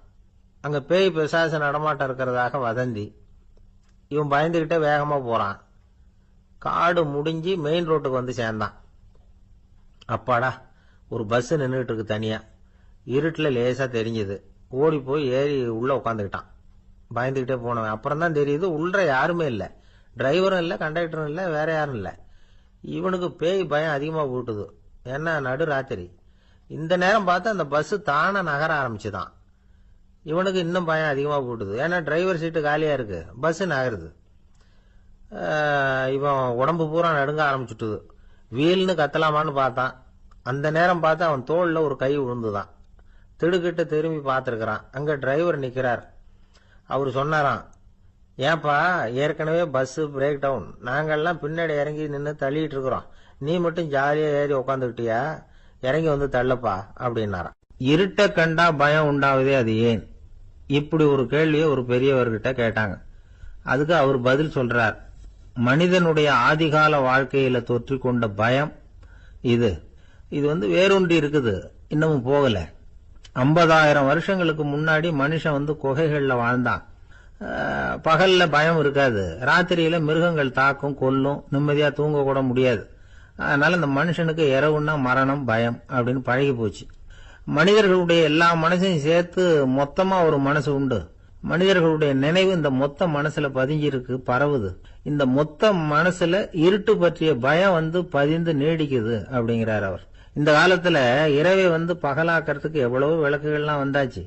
அங்க பேய் பிசாசு நடமாட்டம் இருக்கிறதாக வதந்தி. இவன் பயந்துகிட்டே வேகமா போறான். காடு முடிஞ்சு மெயின் ரோட்டுக்கு வந்து சேர்ந்தான். அப்பாடா, ஒரு பஸ் நின்றுட்டு இருக்கு தனியா. இருட்டுல லேசா தெரிஞ்சது. ஓடி போய் ஏறி உள்ள உட்காந்துக்கிட்டான். பயந்துகிட்டே போனவன் அப்புறம் தான் தெரியுது உள்ள யாருமே இல்லை, டிரைவரும் இல்லை, கண்டக்டரும் இல்லை, வேற யாரும் இல்லை. இவனுக்கு பேய் பயம் அதிகமா போட்டுது. ஏன்னா நடு ராத்திரி. இந்த நேரம் பார்த்து அந்த பஸ் தானே நகர ஆரம்பிச்சுதான். இவனுக்கு இன்னும் பயம் அதிகமா போட்டுது. ஏன்னா டிரைவர் சீட்டு காலியா இருக்கு, பஸ் நகருது. இவன் உடம்பு பூரா நடுங்க ஆரம்பிச்சுட்டுது. வீல்னு கத்தலாமான்னு பார்த்தான். அந்த நேரம் பார்த்து அவன் தோல்ல ஒரு கை விழுந்துதான். திடுக்கிட்டு திரும்பி பார்த்திருக்கிறான். அங்க டிரைவர் நிக்கிறார். அவரு சொன்னாராம், ஏன்பா ஏற்கனவே பஸ் பிரேக் டவுன், நாங்கெல்லாம் பின்னாடி இறங்கி நின்று தள்ளிட்டு இருக்கிறோம், நீ மட்டும் ஜாலியா ஏறி உக்காந்துக்கிட்டியா, இறங்கி வந்து தள்ளப்பா அப்படின்னாராம். இருட்ட கண்டா பயம் உண்டாவதே அது ஏன்? இப்படி ஒரு கேள்வியை ஒரு பெரியவர்கிட்ட கேட்டாங்க. அதுக்கு அவர் பதில் சொல்றார், மனிதனுடைய ஆதிகால வாழ்க்கையில தொற்றி கொண்ட பயம் இது வேரூன்றி இருக்குது, இன்னமும் போகல. 50,000 வருஷங்களுக்கு முன்னாடி மனுஷன் குகைகள்ல வாழ்ந்தான். பகல்ல பயம் இருக்காது, ராத்திரியில மிருகங்கள் தாக்கும் கொல்லும், நிம்மதியா தூங்க கூட முடியாது. அதனால இந்த மனுஷனுக்கு இரவுன்னா மரணம் பயம் அப்படின்னு பழகி போச்சு. மனிதர்களுடைய எல்லா மனசையும் சேர்த்து மொத்தமா ஒரு மனசு உண்டு. மனிதர்களுடைய நினைவு இந்த மொத்த மனசுல பதிஞ்சிருக்கு, பரவுது. இந்த மொத்த மனசுல இருட்டு பற்றிய பயம் பதிந்து நீடிக்குது அப்படிங்கிறார் அவர். இந்த காலத்துல இரவை பகலாக்கிறதுக்கு எவ்வளவு விளக்குகள்லாம் வந்தாச்சு.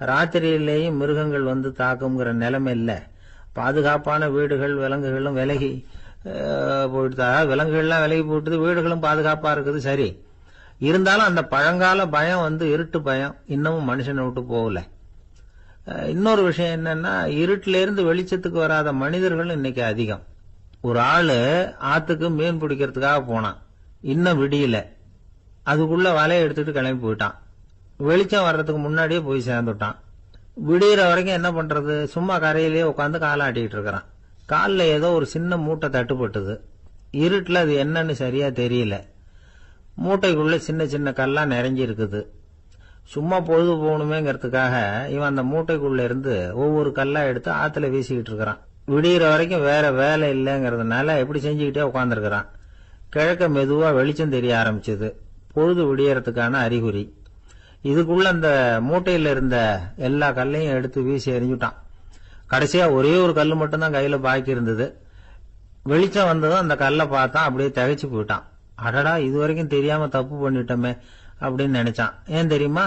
ராத்திரியிலேயும் மிருகங்கள் தாக்குங்கிற நிலைமை இல்ல. பாதுகாப்பான வீடுகள் விலங்குகளும் விலகி போயிட்டு, விலங்குகள்லாம் விலகி போயிட்டு, வீடுகளும் பாதுகாப்பா இருக்குது. சரி, இருந்தாலும் அந்த பழங்கால பயம் இருட்டு பயம் இன்னமும் மனுஷனை விட்டு போகல. இன்னொரு விஷயம் என்னன்னா, இருட்டுல இருந்து வெளிச்சத்துக்கு வராத மனிதர்கள் இன்னைக்கு அதிகம். ஒரு ஆளு ஆத்துக்கு மீன் பிடிக்கிறதுக்காக போனான். இன்னும் விடியல. அதுக்குள்ள வலையை எடுத்துட்டு கிளம்பி போயிட்டான். வெளிச்சம் வர்றதுக்கு முன்னாடியே போய் சேர்ந்துட்டான். விடிகிற வரைக்கும் என்ன பண்றது, சும்மா கரையிலேயே உட்காந்து காலாட்டிட்டு இருக்கிறான். காலில் ஏதோ ஒரு சின்ன மூட்டை தட்டுப்பட்டது. இருட்டுல அது என்னன்னு சரியா தெரியல. மூட்டைக்குள்ள சின்ன சின்ன கல்லா நிறைஞ்சி இருக்குது. சும்மா பொழுது போகணுமேங்கிறதுக்காக இவன் அந்த மூட்டைக்குள்ள இருந்து ஒவ்வொரு கல்லா எடுத்து ஆத்துல வீசிக்கிட்டு இருக்கிறான். விடிகிற வரைக்கும் வேற வேலை இல்லைங்கிறதுனால எப்படி செஞ்சுக்கிட்டே உட்காந்துருக்கிறான். கிழக்க மெதுவா வெளிச்சம் தெரிய ஆரம்பிச்சது. பொழுது விடியறதுக்கான அறிகுறி. இதுக்குள்ள அந்த மூட்டையில இருந்த எல்லா கல்லையும் எடுத்து வீசி எறிஞ்சுட்டான். கடைசியா ஒரே ஒரு கல்லு மட்டும்தான் கையில பாக்கி இருந்தது. வெளிச்சம் வந்ததும் அந்த கல்லை பார்த்தான். அப்படியே திகைச்சு போயிட்டான். அடடா, இது வரைக்கும் தெரியாம தப்பு பண்ணிட்டோமே அப்படின்னு நினைச்சான். ஏன் தெரியுமா?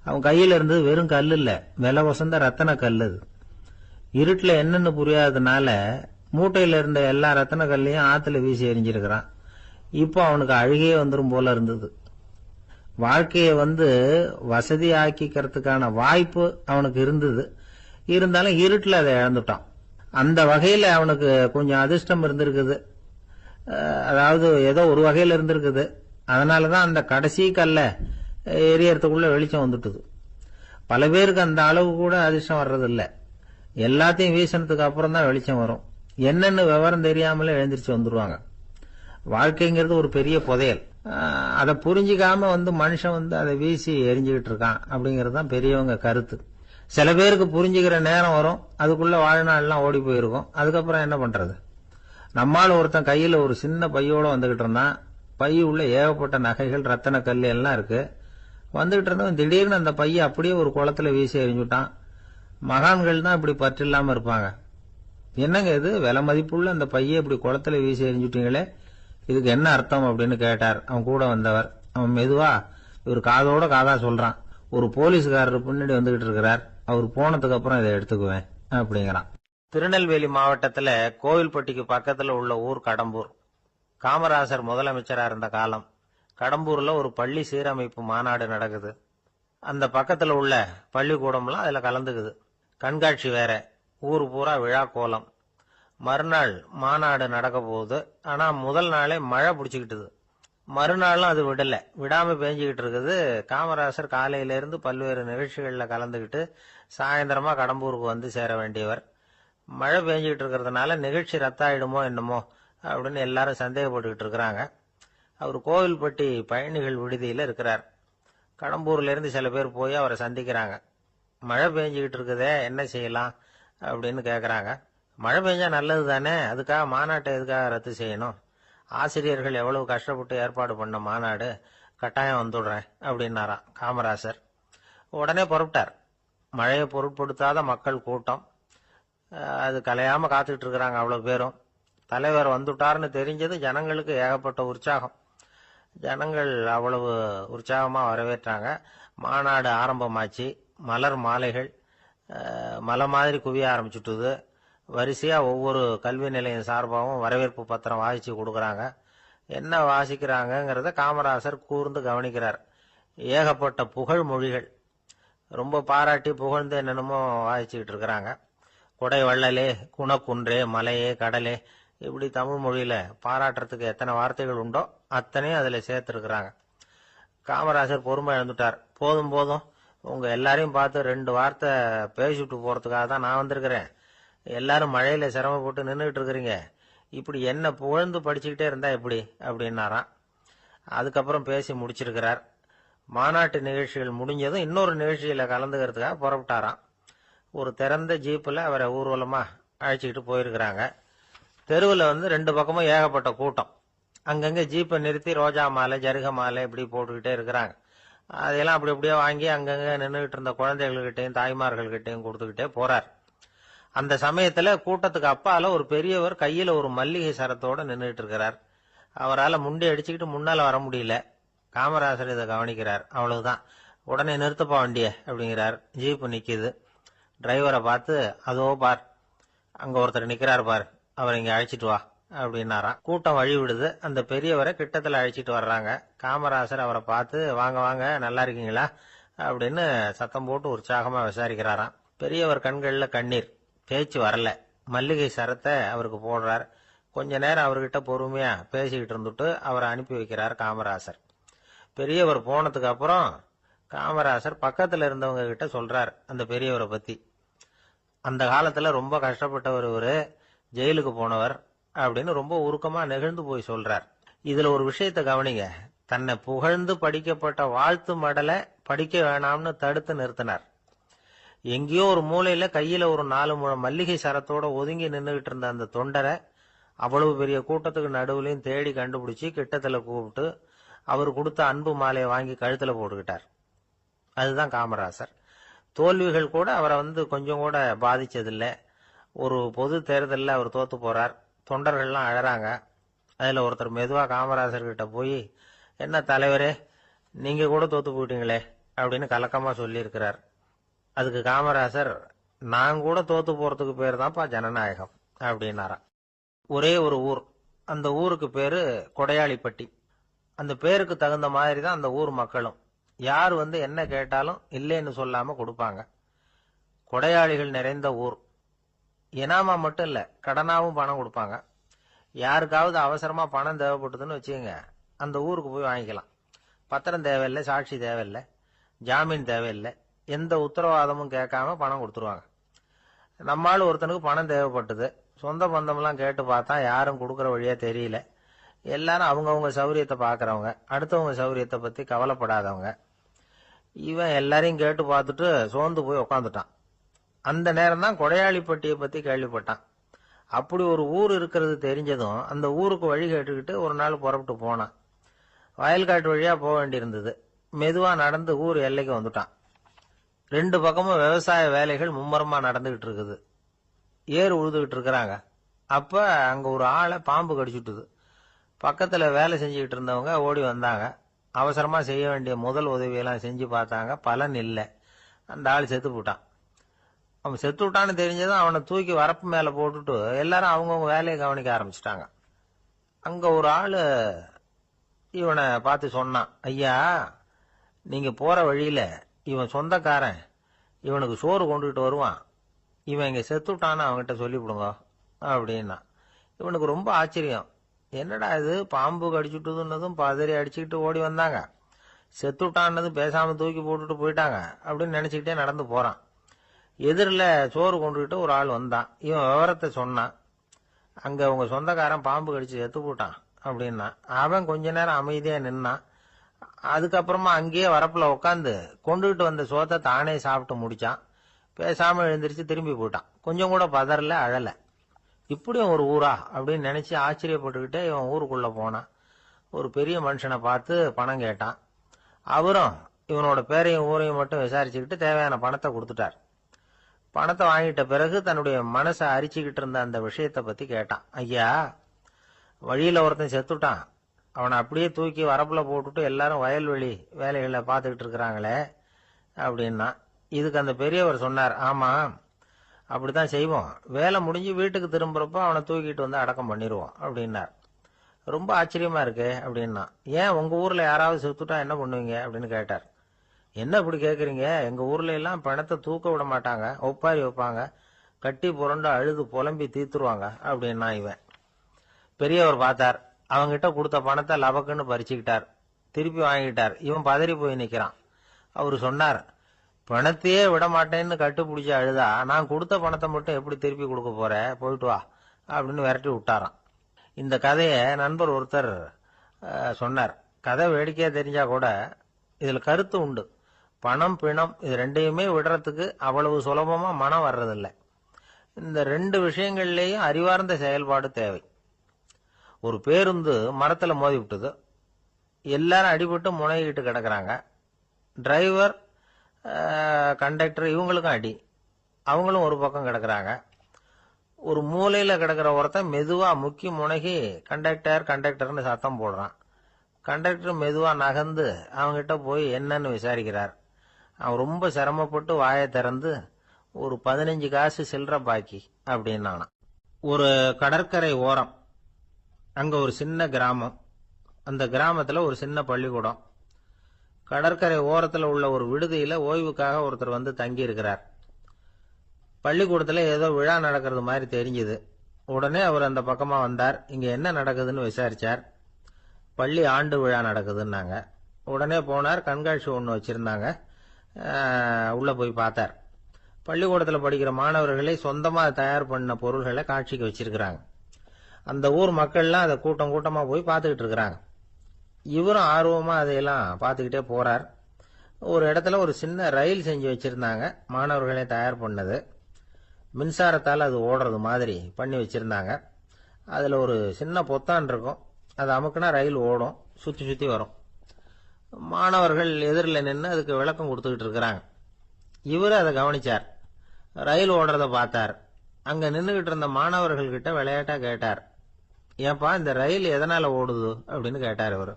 அவன் கையில இருந்தது வெறும் கல் இல்ல, விலை வசந்த ரத்தன கல். அது இருட்டுல என்னன்னு புரியாததுனால மூட்டையில இருந்த எல்லா ரத்தன கல்லையும் ஆத்துல வீசி எறிஞ்சிருக்கிறான். இப்போ அவனுக்கு அழுகையே வந்துரும் போல இருந்தது. வாழ்க்கையை வசதி ஆக்கிக்கிறதுக்கான வாய்ப்பு அவனுக்கு இருந்தது. இருந்தாலும் இருட்டுல அதை இழந்துட்டான். அந்த வகையில அவனுக்கு கொஞ்சம் அதிர்ஷ்டம் இருந்திருக்குது. அதாவது ஏதோ ஒரு வகையில இருந்திருக்குது. அதனாலதான் அந்த கடைசி கல்ல எரியறதுக்குள்ள வெளிச்சம் வந்துட்டுது. பல பேருக்கு அந்த அளவு கூட அதிர்ஷ்டம் வர்றதில்ல. எல்லாத்தையும் வீசினதுக்கு அப்புறம் தான் வெளிச்சம் வரும். என்னன்னு விவரம் தெரியாமலே எழுந்திரிச்சு வந்துருவாங்க. வாழ்க்கைங்கிறது ஒரு பெரிய புதையல். அதை புரிஞ்சிக்காம மனுஷன் அதை வீசி எரிஞ்சுக்கிட்டு இருக்கான் அப்படிங்கிறது தான் பெரியவங்க கருத்து. சில பேருக்கு புரிஞ்சுக்கிற நேரம் வரும், அதுக்குள்ள வாழ்நாள்லாம் ஓடி போயிருக்கும். அதுக்கப்புறம் என்ன பண்றது? நம்மால் ஒருத்தன் கையில ஒரு சின்ன பையோட வந்துகிட்டு இருந்தான். பை உள்ள ஏகப்பட்ட நகைகள், ரத்தன கல் எல்லாம் இருக்கு. வந்துகிட்டு இருந்தவன் திடீர்னு அந்த பைய அப்படியே ஒரு குளத்துல வீசி எறிஞ்சுட்டான். மகான்கள் தான் இப்படி பற்று இல்லாம இருப்பாங்க. என்னங்க இது, விலை மதிப்புள்ள அந்த பைய இப்படி குளத்துல வீசி எறிஞ்சுட்டீங்களே, இதுக்கு என்ன அர்த்தம் அப்படின்னு கேட்டார் அவன் கூட வந்தவர். அவன் மெதுவா இவர் காதோட காதா சொல்றான். ஒரு போலீஸ்காரர் பின்னாடி வந்துகிட்டு இருக்கிறார், அவர் போனதுக்கு அப்புறம் இதை எடுத்துக்குவேன் அப்படிங்கிறான். திருநெல்வேலி மாவட்டத்துல கோவில்பட்டிக்கு பக்கத்துல உள்ள ஊர் கடம்பூர். காமராசர் முதலமைச்சரா இருந்த காலம். கடம்பூர்ல ஒரு பள்ளி சீரமைப்பு மாநாடு நடக்குது. அந்த பக்கத்துல உள்ள பள்ளிக்கூடம்லாம் அதுல கலந்துக்குது. கண்காட்சி வேற. ஊர் பூரா விழா கோலம். மறுநாள் மாநாடு நடக்க போகுது. ஆனா முதல் நாளே மழை பிடிச்சுக்கிட்டுது. மறுநாளும் அது விடாம பேஞ்சுக்கிட்டு இருக்குது. காமராசர் காலையில இருந்து பல்வேறு நிகழ்ச்சிகள்ல கலந்துகிட்டு சாயந்தரமா கடம்பூருக்கு சேர வேண்டியவர். மழை பெஞ்சுக்கிட்டு இருக்கிறதுனால நிகழ்ச்சி ரத்தாயிடுமோ என்னமோ அப்படின்னு எல்லாரும் சந்தேகப்பட்டுக்கிட்டு இருக்கிறாங்க. அவர் கோவில்பட்டி பயணிகள் விடுதியில இருக்கிறார். கடம்பூர்ல இருந்து சில பேர் போய் அவரை சந்திக்கிறாங்க. மழை பெஞ்சுக்கிட்டு இருக்குதே, என்ன செய்யலாம் அப்படின்னு கேக்குறாங்க. மழை பெஞ்சா நல்லது தானே, அதுக்காக மாநாட்டை எதுக்காக ரத்து செய்யணும்? ஆசிரியர்கள் எவ்வளவு கஷ்டப்பட்டு ஏற்பாடு பண்ண மாநாடு, கட்டாயம் வந்துடுறேன் அப்படின்னாராம் காமராசர். உடனே புறப்பட்டார். மழையை பொருட்படுத்தாத மக்கள் கூட்டம். அது கலையாம காத்துக்கிட்டு இருக்கிறாங்க அவ்வளவு பேரும். தலைவர் வந்துட்டார்னு தெரிஞ்சது ஜனங்களுக்கு ஏகப்பட்ட உற்சாகம். ஜனங்கள் அவ்வளவு உற்சாகமா வரவேற்றாங்க. மாநாடு ஆரம்பமாச்சு. மலர் மாலைகள் மலை மாதிரி குவிய ஆரம்பிச்சுட்டுது. வரிசையா ஒவ்வொரு கல்வி நிலையம் சார்பாகவும் வரவேற்பு பத்திரம் வாசிச்சு கொடுக்கறாங்க. என்ன வாசிக்கிறாங்கிறத காமராசர் கூர்ந்து கவனிக்கிறார். ஏகப்பட்ட புகழ் மொழிகள். ரொம்ப பாராட்டி புகழ்ந்து என்னென்னமோ வாசிச்சுக்கிட்டு இருக்கிறாங்க. கொடை வள்ளலே, குணக்குன்றே, மலையே, கடலே, இப்படி தமிழ் மொழியில பாராட்டுறதுக்கு எத்தனை வார்த்தைகள் உண்டோ அத்தனையும் அதுல சேர்த்திருக்கிறாங்க. காமராசர் பொறுமை இழந்துட்டார். போதும் போதும், உங்க எல்லாரையும் பார்த்து 2 வார்த்தை பேசிட்டு போறதுக்காக தான் நான் வந்திருக்கிறேன். எல்லாரும் மழையில சிரமப்பட்டு நின்றுகிட்டு இருக்கிறீங்க. இப்படி என்ன புகழ்ந்து படிச்சுக்கிட்டே இருந்தா எப்படி அப்படின்னாராம். அதுக்கப்புறம் பேசி முடிச்சிருக்கிறார். மாநாட்டு நிகழ்ச்சிகள் முடிஞ்சதும் இன்னொரு நிகழ்ச்சியில கலந்துக்கிறதுக்காக புறப்பட்டாராம். ஒரு திறந்த ஜீப்ல அவரை ஊர்வலமா அழைச்சிக்கிட்டு போயிருக்கிறாங்க. தெருவில் 2 பக்கமும் ஏகப்பட்ட கூட்டம். அங்கங்க ஜீப்பை நிறுத்தி ரோஜா மாலை, ஜருக மாலை இப்படி போட்டுக்கிட்டே இருக்கிறாங்க. அதையெல்லாம் அப்படி அப்படியே வாங்கி அங்கங்க நின்றுகிட்டு இருந்த குழந்தைகள்கிட்டையும் தாய்மார்கள்கிட்டையும் கொடுத்துக்கிட்டே போறார். அந்த சமயத்துல கூட்டத்துக்கு அப்பால ஒரு பெரியவர் கையில ஒரு மல்லிகை சரத்தோட நின்றுட்டு இருக்கிறார். அவரால் முண்டி அடிச்சுக்கிட்டு முன்னால வர முடியல. காமராசர் இதை கவனிக்கிறார். அவ்வளவுதான், உடனே நிறுத்தப்பா வண்டிய அப்படிங்கிறார். ஜீப்பு நிக்குது. டிரைவரை பார்த்து, அதோ பார், அங்க ஒருத்தர் நிக்கிறார் பார், அவர் இங்க அழைச்சிட்டு வா அப்படின்னாராம். கூட்டம் வழி விடுது. அந்த பெரியவரை கிட்டத்துல அழைச்சிட்டு வர்றாங்க. காமராசர் அவரை பார்த்து, வாங்க வாங்க, நல்லா இருக்கீங்களா அப்படின்னு சத்தம் போட்டு உற்சாகமா விசாரிக்கிறாராம். பெரியவர் கண்கள்ல கண்ணீர். பேச்சு வரல. மல்லிகை சரத்தை அவருக்கு போடுறார். கொஞ்ச நேரம் அவர்கிட்ட பொறுமையா பேசிக்கிட்டு இருந்துட்டு அவரை அனுப்பி வைக்கிறார் காமராசர். பெரியவர் போனதுக்கு அப்புறம் காமராசர் பக்கத்துல இருந்தவங்க கிட்ட சொல்றார் அந்த பெரியவரை பத்தி. அந்த காலத்துல ரொம்ப கஷ்டப்பட்டவர் இவரு, ஜெயிலுக்கு போனவர் அப்படின்னு ரொம்ப உருக்கமா நெகிழ்ந்து போய் சொல்றார். இதுல ஒரு விஷயத்த கவனிங்க. தன்னை புகழ்ந்து படிக்கப்பட்ட வாழ்த்து மடலை படிக்க வேணாம்னு தடுத்து நிறுத்தினார். எங்கேயோ ஒரு மூலையில கையில ஒரு 4 முழம் மல்லிகை சரத்தோட ஒதுங்கி நின்றுகிட்டு இருந்த அந்த தொண்டரை அவ்வளவு பெரிய கூட்டத்துக்கு நடுவுலையும் தேடி கண்டுபிடிச்சி கிட்டத்துல கூப்பிட்டு அவர் கொடுத்த அன்பு மாலையை வாங்கி கழுத்துல போட்டுக்கிட்டார். அதுதான் காமராசர். தோல்விகள் கூட அவரை கொஞ்சம் கூட பாதிச்சதில்லை. ஒரு பொது தேர்தலில் அவர் தோத்து போறார். தொண்டர்கள்லாம் அழறாங்க. அதுல ஒருத்தர் மெதுவா காமராசர் கிட்ட போய், என்ன தலைவரே, நீங்க கூட தோத்து போயிட்டீங்களே அப்படின்னு கலக்கமா சொல்லி இருக்கிறார். அதுக்கு காமராசர், நான் கூட தோத்து போறதுக்கு பேர் தான்ப்பா ஜனநாயகம் அப்படின்னாராம். ஒரே ஒரு ஊர், அந்த ஊருக்கு பேரு கொடையாளிப்பட்டி. அந்த பேருக்கு தகுந்த மாதிரி தான் அந்த ஊர் மக்களும். யார் என்ன கேட்டாலும் இல்லைன்னு சொல்லாம கொடுப்பாங்க. கொடையாளிகள் நிறைந்த ஊர். இனாமா மட்டும் இல்ல, கடனாவும் பணம் கொடுப்பாங்க. யாருக்காவது அவசரமா பணம் தேவைப்பட்டதுன்னு வச்சுக்கோங்க, அந்த ஊருக்கு போய் வாங்கிக்கலாம். பத்திரம் தேவையில்லை, சாட்சி தேவையில்லை, ஜாமீன் தேவையில்லை, எந்த உத்தரவாதமும் கேட்காம பணம் கொடுத்துருவாங்க. நம்மால் ஒருத்தனுக்கு பணம் தேவைப்பட்டது. சொந்த பந்தம்லாம் கேட்டு பார்த்தா யாரும் கொடுக்கற வழியா தெரியல. எல்லாரும் அவங்கவுங்க சௌரியத்தை பாக்குறவங்க, அடுத்தவங்க சௌரியத்தை பத்தி கவலைப்படாதவங்க. இவன் எல்லாரையும் கேட்டு பார்த்துட்டு சோர்ந்து போய் உக்காந்துட்டான். அந்த நேரம் தான் கொடையாளிப்பட்டியை பத்தி கேள்விப்பட்டான். அப்படி ஒரு ஊர் இருக்கிறது தெரிஞ்சதும் அந்த ஊருக்கு வழி கேட்டுக்கிட்டு ஒரு நாள் புறப்பட்டு போனான். வயல்காட்டு வழியா போக வேண்டியிருந்தது. மெதுவா நடந்து ஊர் எல்லைக்கு வந்துட்டான். 2 பக்கமும் விவசாய வேலைகள் மும்முரமா நடந்துகிட்டு இருக்குது. ஏறு உழுதுகிட்டு இருக்கிறாங்க. அப்ப அங்க ஒரு ஆளை பாம்பு கடிச்சுட்டுது. பக்கத்துல வேலை செஞ்சுக்கிட்டு இருந்தவங்க ஓடி வந்தாங்க. அவசரமா செய்ய வேண்டிய முதல் உதவியெல்லாம் செஞ்சு பார்த்தாங்க. பலன் இல்லை. அந்த ஆள் செத்து போட்டான். அவன் செத்து விட்டான்னு தெரிஞ்சதும் அவனை தூக்கி வரப்பு மேல போட்டுட்டு எல்லாரும் அவங்கவுங்க வேலையை கவனிக்க ஆரம்பிச்சிட்டாங்க. அங்க ஒரு ஆளு இவனை பார்த்து சொன்னான், ஐயா, நீங்க போற வழியில இவன் சொந்தக்காரன் இவனுக்கு சோறு கொண்டுகிட்டு வருவான். இவன் இங்க செத்துட்டான்னு அவன்கிட்ட சொல்லிவிடுங்க அப்படின்னா. இவனுக்கு ரொம்ப ஆச்சரியம். என்னடா இது, பாம்பு கடிச்சுட்டுதுன்னதும் பதறி அடிச்சுக்கிட்டு ஓடி வந்தாங்க, செத்துட்டான்னதும் பேசாம தூக்கி போட்டுட்டு போயிட்டாங்க அப்படின்னு நினைச்சுக்கிட்டே நடந்து போறான். எதிரில் சோறு கொண்டுகிட்டு ஒரு ஆள் வந்தான். இவன் விவரத்தை சொன்னான். அங்க உங்க சொந்தக்காரன் பாம்பு கடிச்சு செத்து போட்டான் அப்படின்னா. அவன் கொஞ்ச நேரம் அமைதியா நின்னான். அதுக்கப்புறமா அங்கேயே வரப்புல உட்காந்து கொண்டுகிட்டு வந்த சோத்தை தானே சாப்பிட்டு முடிச்சான். பேசாம எழுந்திரிச்சு திரும்பி போயிட்டான். கொஞ்சம் கூட பதறல, அழல. இப்படியும் ஒரு ஊரா அப்படின்னு நினைச்சு ஆச்சரியப்பட்டுக்கிட்டே இவன் ஊருக்குள்ள போனான். ஒரு பெரிய மனுஷனை பார்த்து பணம் கேட்டான். அவரும் இவனோட பேரையும் ஊரையும் மட்டும் விசாரிச்சுக்கிட்டு தேவையான பணத்தை கொடுத்துட்டார். பணத்தை வாங்கிட்ட பிறகு தன்னுடைய மனசை அரிச்சுக்கிட்டு இருந்த அந்த விஷயத்தை பத்தி கேட்டான். ஐயா, வழியில ஒருத்தன் செத்துட்டான், அவனை அப்படியே தூக்கி வரப்புல போட்டுட்டு எல்லாரும் வயல்வெளி வேலைகளை பார்த்துக்கிட்டு இருக்கிறாங்களே அப்படின்னா. இதுக்கு அந்த பெரியவர் சொன்னார், ஆமா, அப்படித்தான் செய்வோம். வேலை முடிஞ்சு வீட்டுக்கு திரும்புறப்ப அவனை தூக்கிட்டு அடக்கம் பண்ணிடுவோம் அப்படின்னார். ரொம்ப ஆச்சரியமா இருக்கு அப்படின்னா. ஏன் உங்க ஊர்ல யாராவது செத்துட்டா என்ன பண்ணுவீங்க அப்படின்னு கேட்டார். என்ன இப்படி கேக்குறீங்க, எங்க ஊர்ல எல்லாம் பணத்தை தூக்க விட மாட்டாங்க, ஒப்பாரி வைப்பாங்க, கட்டி புரண்டு அழுது புலம்பி தீத்துருவாங்க அப்படின்னா. இவன் பெரியவர் பார்த்தார். அவங்கிட்ட கொடுத்த பணத்தை லபக்குன்னு பறிச்சுக்கிட்டார். திருப்பி வாங்கிட்டார். இவன் பதறி போய் நிக்கிறான். அவரு சொன்னார், பணத்தையே விட மாட்டேன்னு கட்டுப்பிடிச்சு அழுதா நான் கொடுத்த பணத்தை மட்டும் எப்படி திருப்பி கொடுக்க போற, போயிட்டு வா அப்படின்னு விரட்டி விட்டாராம். இந்த கதையை நண்பர் ஒருத்தர் சொன்னார். கதை வேடிக்கையா தெரிஞ்சா கூட இதுல கருத்து உண்டு. பணம் பிணம் இது ரெண்டையுமே விடுறதுக்கு அவ்வளவு சுலபமா மனம் வர்றதில்லை. இந்த 2 விஷயங்கள்லயும் அறிவார்ந்த செயல்பாடு தேவை. ஒரு பேருந்து மரத்துல மோதி விட்டது. எல்லாரும் அடிபட்டு முனைகிட்டு கிடக்குறாங்க. டிரைவர், கண்டக்டர் இவங்களுக்கும் அடி. அவங்களும் ஒரு பக்கம் கிடக்குறாங்க. ஒரு மூலையில கிடக்கிற ஒருத்தன் மெதுவா முக்கி முனகி கண்டக்டர்னு சத்தம் போடுறான். கண்டக்டர் மெதுவா நகர்ந்து அவங்கிட்ட போய் என்னன்னு விசாரிக்கிறார். அவன் ரொம்ப சிரமப்பட்டு வாயை திறந்து ஒரு 15 காசு சில்லற பாக்கி அப்படின்னானா. ஒரு கடற்கரை ஓரம், அங்க ஒரு சின்ன கிராமம். அந்த கிராமத்துல ஒரு சின்ன பள்ளிக்கூடம். கடற்கரை ஓரத்துல உள்ள ஒரு விடுதியில ஓய்வுக்காக ஒருத்தர் தங்கி இருக்கிறார். பள்ளிக்கூடத்துல ஏதோ விழா நடக்கிறது மாதிரி தெரிஞ்சது. உடனே அவர் அந்த பக்கமா வந்தார். இங்க என்ன நடக்குதுன்னு விசாரிச்சார். பள்ளி ஆண்டு விழா நடக்குதுன்னாங்க. உடனே போனார். கண்காட்சி ஒன்று வச்சிருந்தாங்க. உள்ள போய் பார்த்தார். பள்ளிக்கூடத்துல படிக்கிற மாணவர்களை சொந்தமா தயார் பண்ண பொருள்களை காட்சிக்கு வச்சிருக்கிறாங்க. அந்த ஊர் மக்கள்லாம் அதை கூட்டம் கூட்டமா போய் பார்த்துக்கிட்டு இருக்கிறாங்க. இவரும் ஆர்வமா அதையெல்லாம் பார்த்துக்கிட்டே போறார். ஒரு இடத்துல ஒரு சின்ன ரயில் செஞ்சு வச்சிருந்தாங்க, மாணவர்களே தயார் பண்ணது. மின்சாரத்தால் அது ஓடுறது மாதிரி பண்ணி வச்சிருந்தாங்க. அதுல ஒரு சின்ன பொத்தான் இருக்கும், அதை அமுக்குனா ரயில் ஓடும், சுத்தி சுத்தி வரும். மாணவர்கள் எதிரில் நின்று அதுக்கு விளக்கம் கொடுத்துக்கிட்டு இருக்கிறாங்க. இவரு அதை கவனிச்சார், ரயில் ஓடுறத பார்த்தார். அங்க நின்றுகிட்டு இருந்த மாணவர்கள் கிட்ட விளையாட்டா கேட்டார், ஏன்பா இந்த ரயில் எதனால ஓடுது அப்படின்னு கேட்டார் இவரு.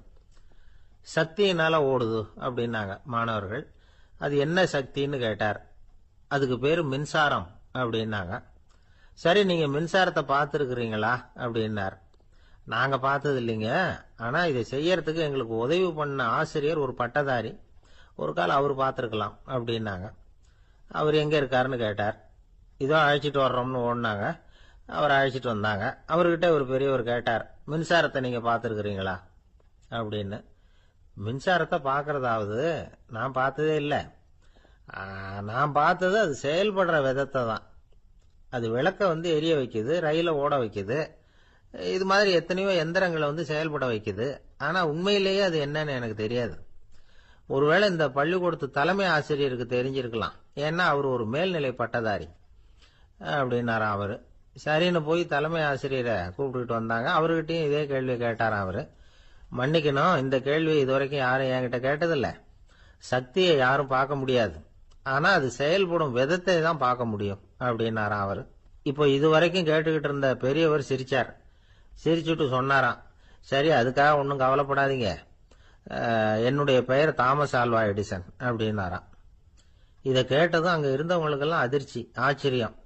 சக்தியினால ஓடுது அப்படின்னாங்க மாணவர்கள். அது என்ன சக்தின்னு கேட்டார். அதுக்கு பேரு மின்சாரம் அப்படின்னாங்க. சரி, நீங்க மின்சாரத்தை பார்த்துருக்கிறீங்களா அப்படின்னார். நாங்க பார்த்தது இல்லைங்க, ஆனா இதை செய்யறதுக்கு எங்களுக்கு உதவி பண்ண ஆசிரியர் ஒரு பட்டதாரி, ஒரு கால் அவர் பார்த்துருக்கலாம் அப்படின்னாங்க. அவர் எங்க இருக்காருன்னு கேட்டார். இதோ அழைச்சிட்டு வர்றோம்னு ஓடினாங்க. அவர் அழைச்சிட்டு வந்தாங்க. அவர்கிட்ட ஒரு பெரியவர் கேட்டார், மின்சாரத்தை நீங்க பார்த்துருக்கிறீங்களா அப்படின்னு. மின்சாரத்தை பார்க்கறதாவது நான் பார்த்ததே இல்லை. நான் பார்த்தது அது செயல்படுற விதத்தை தான். அது விளக்க எரிய வைக்குது, ரயில ஓட வைக்குது, இது மாதிரி எத்தனையோ எந்திரங்களை செயல்பட வைக்குது. ஆனா உண்மையிலேயே அது என்னன்னு எனக்கு தெரியாது. ஒருவேளை இந்த பள்ளிக்கூடத்து தலைமை ஆசிரியருக்கு தெரிஞ்சிருக்கலாம், ஏன்னா அவர் ஒரு மேல்நிலை பட்டதாரி அப்படின்னாராம் அவரு. சரின்னு போய் தலைமை ஆசிரியரை கூப்பிட்டுக்கிட்டு வந்தாங்க. அவர்கிட்டயும் இதே கேள்வி கேட்டாராம் அவரு. மன்னிக்கணும், இந்த கேள்வி இதுவரைக்கும் யாரும் என்கிட்ட கேட்டதில்ல. சக்தியை யாரும் பார்க்க முடியாது, ஆனா அது செயல்படும் விதத்தை தான் பார்க்க முடியும் அப்படின்னாராம் அவரு. இப்போ இதுவரைக்கும் கேட்டுக்கிட்டு இருந்த பெரியவர் சிரிச்சார். சிரிச்சுட்டு சொன்னாராம், சரி அதுக்காக ஒன்றும் கவலைப்படாதீங்க, என்னுடைய பெயர் தாமஸ் ஆல்வா எடிசன் அப்படின்னாராம். இதை கேட்டதும் அங்க இருந்தவங்களுக்கெல்லாம் அதிர்ச்சி, ஆச்சரியம்.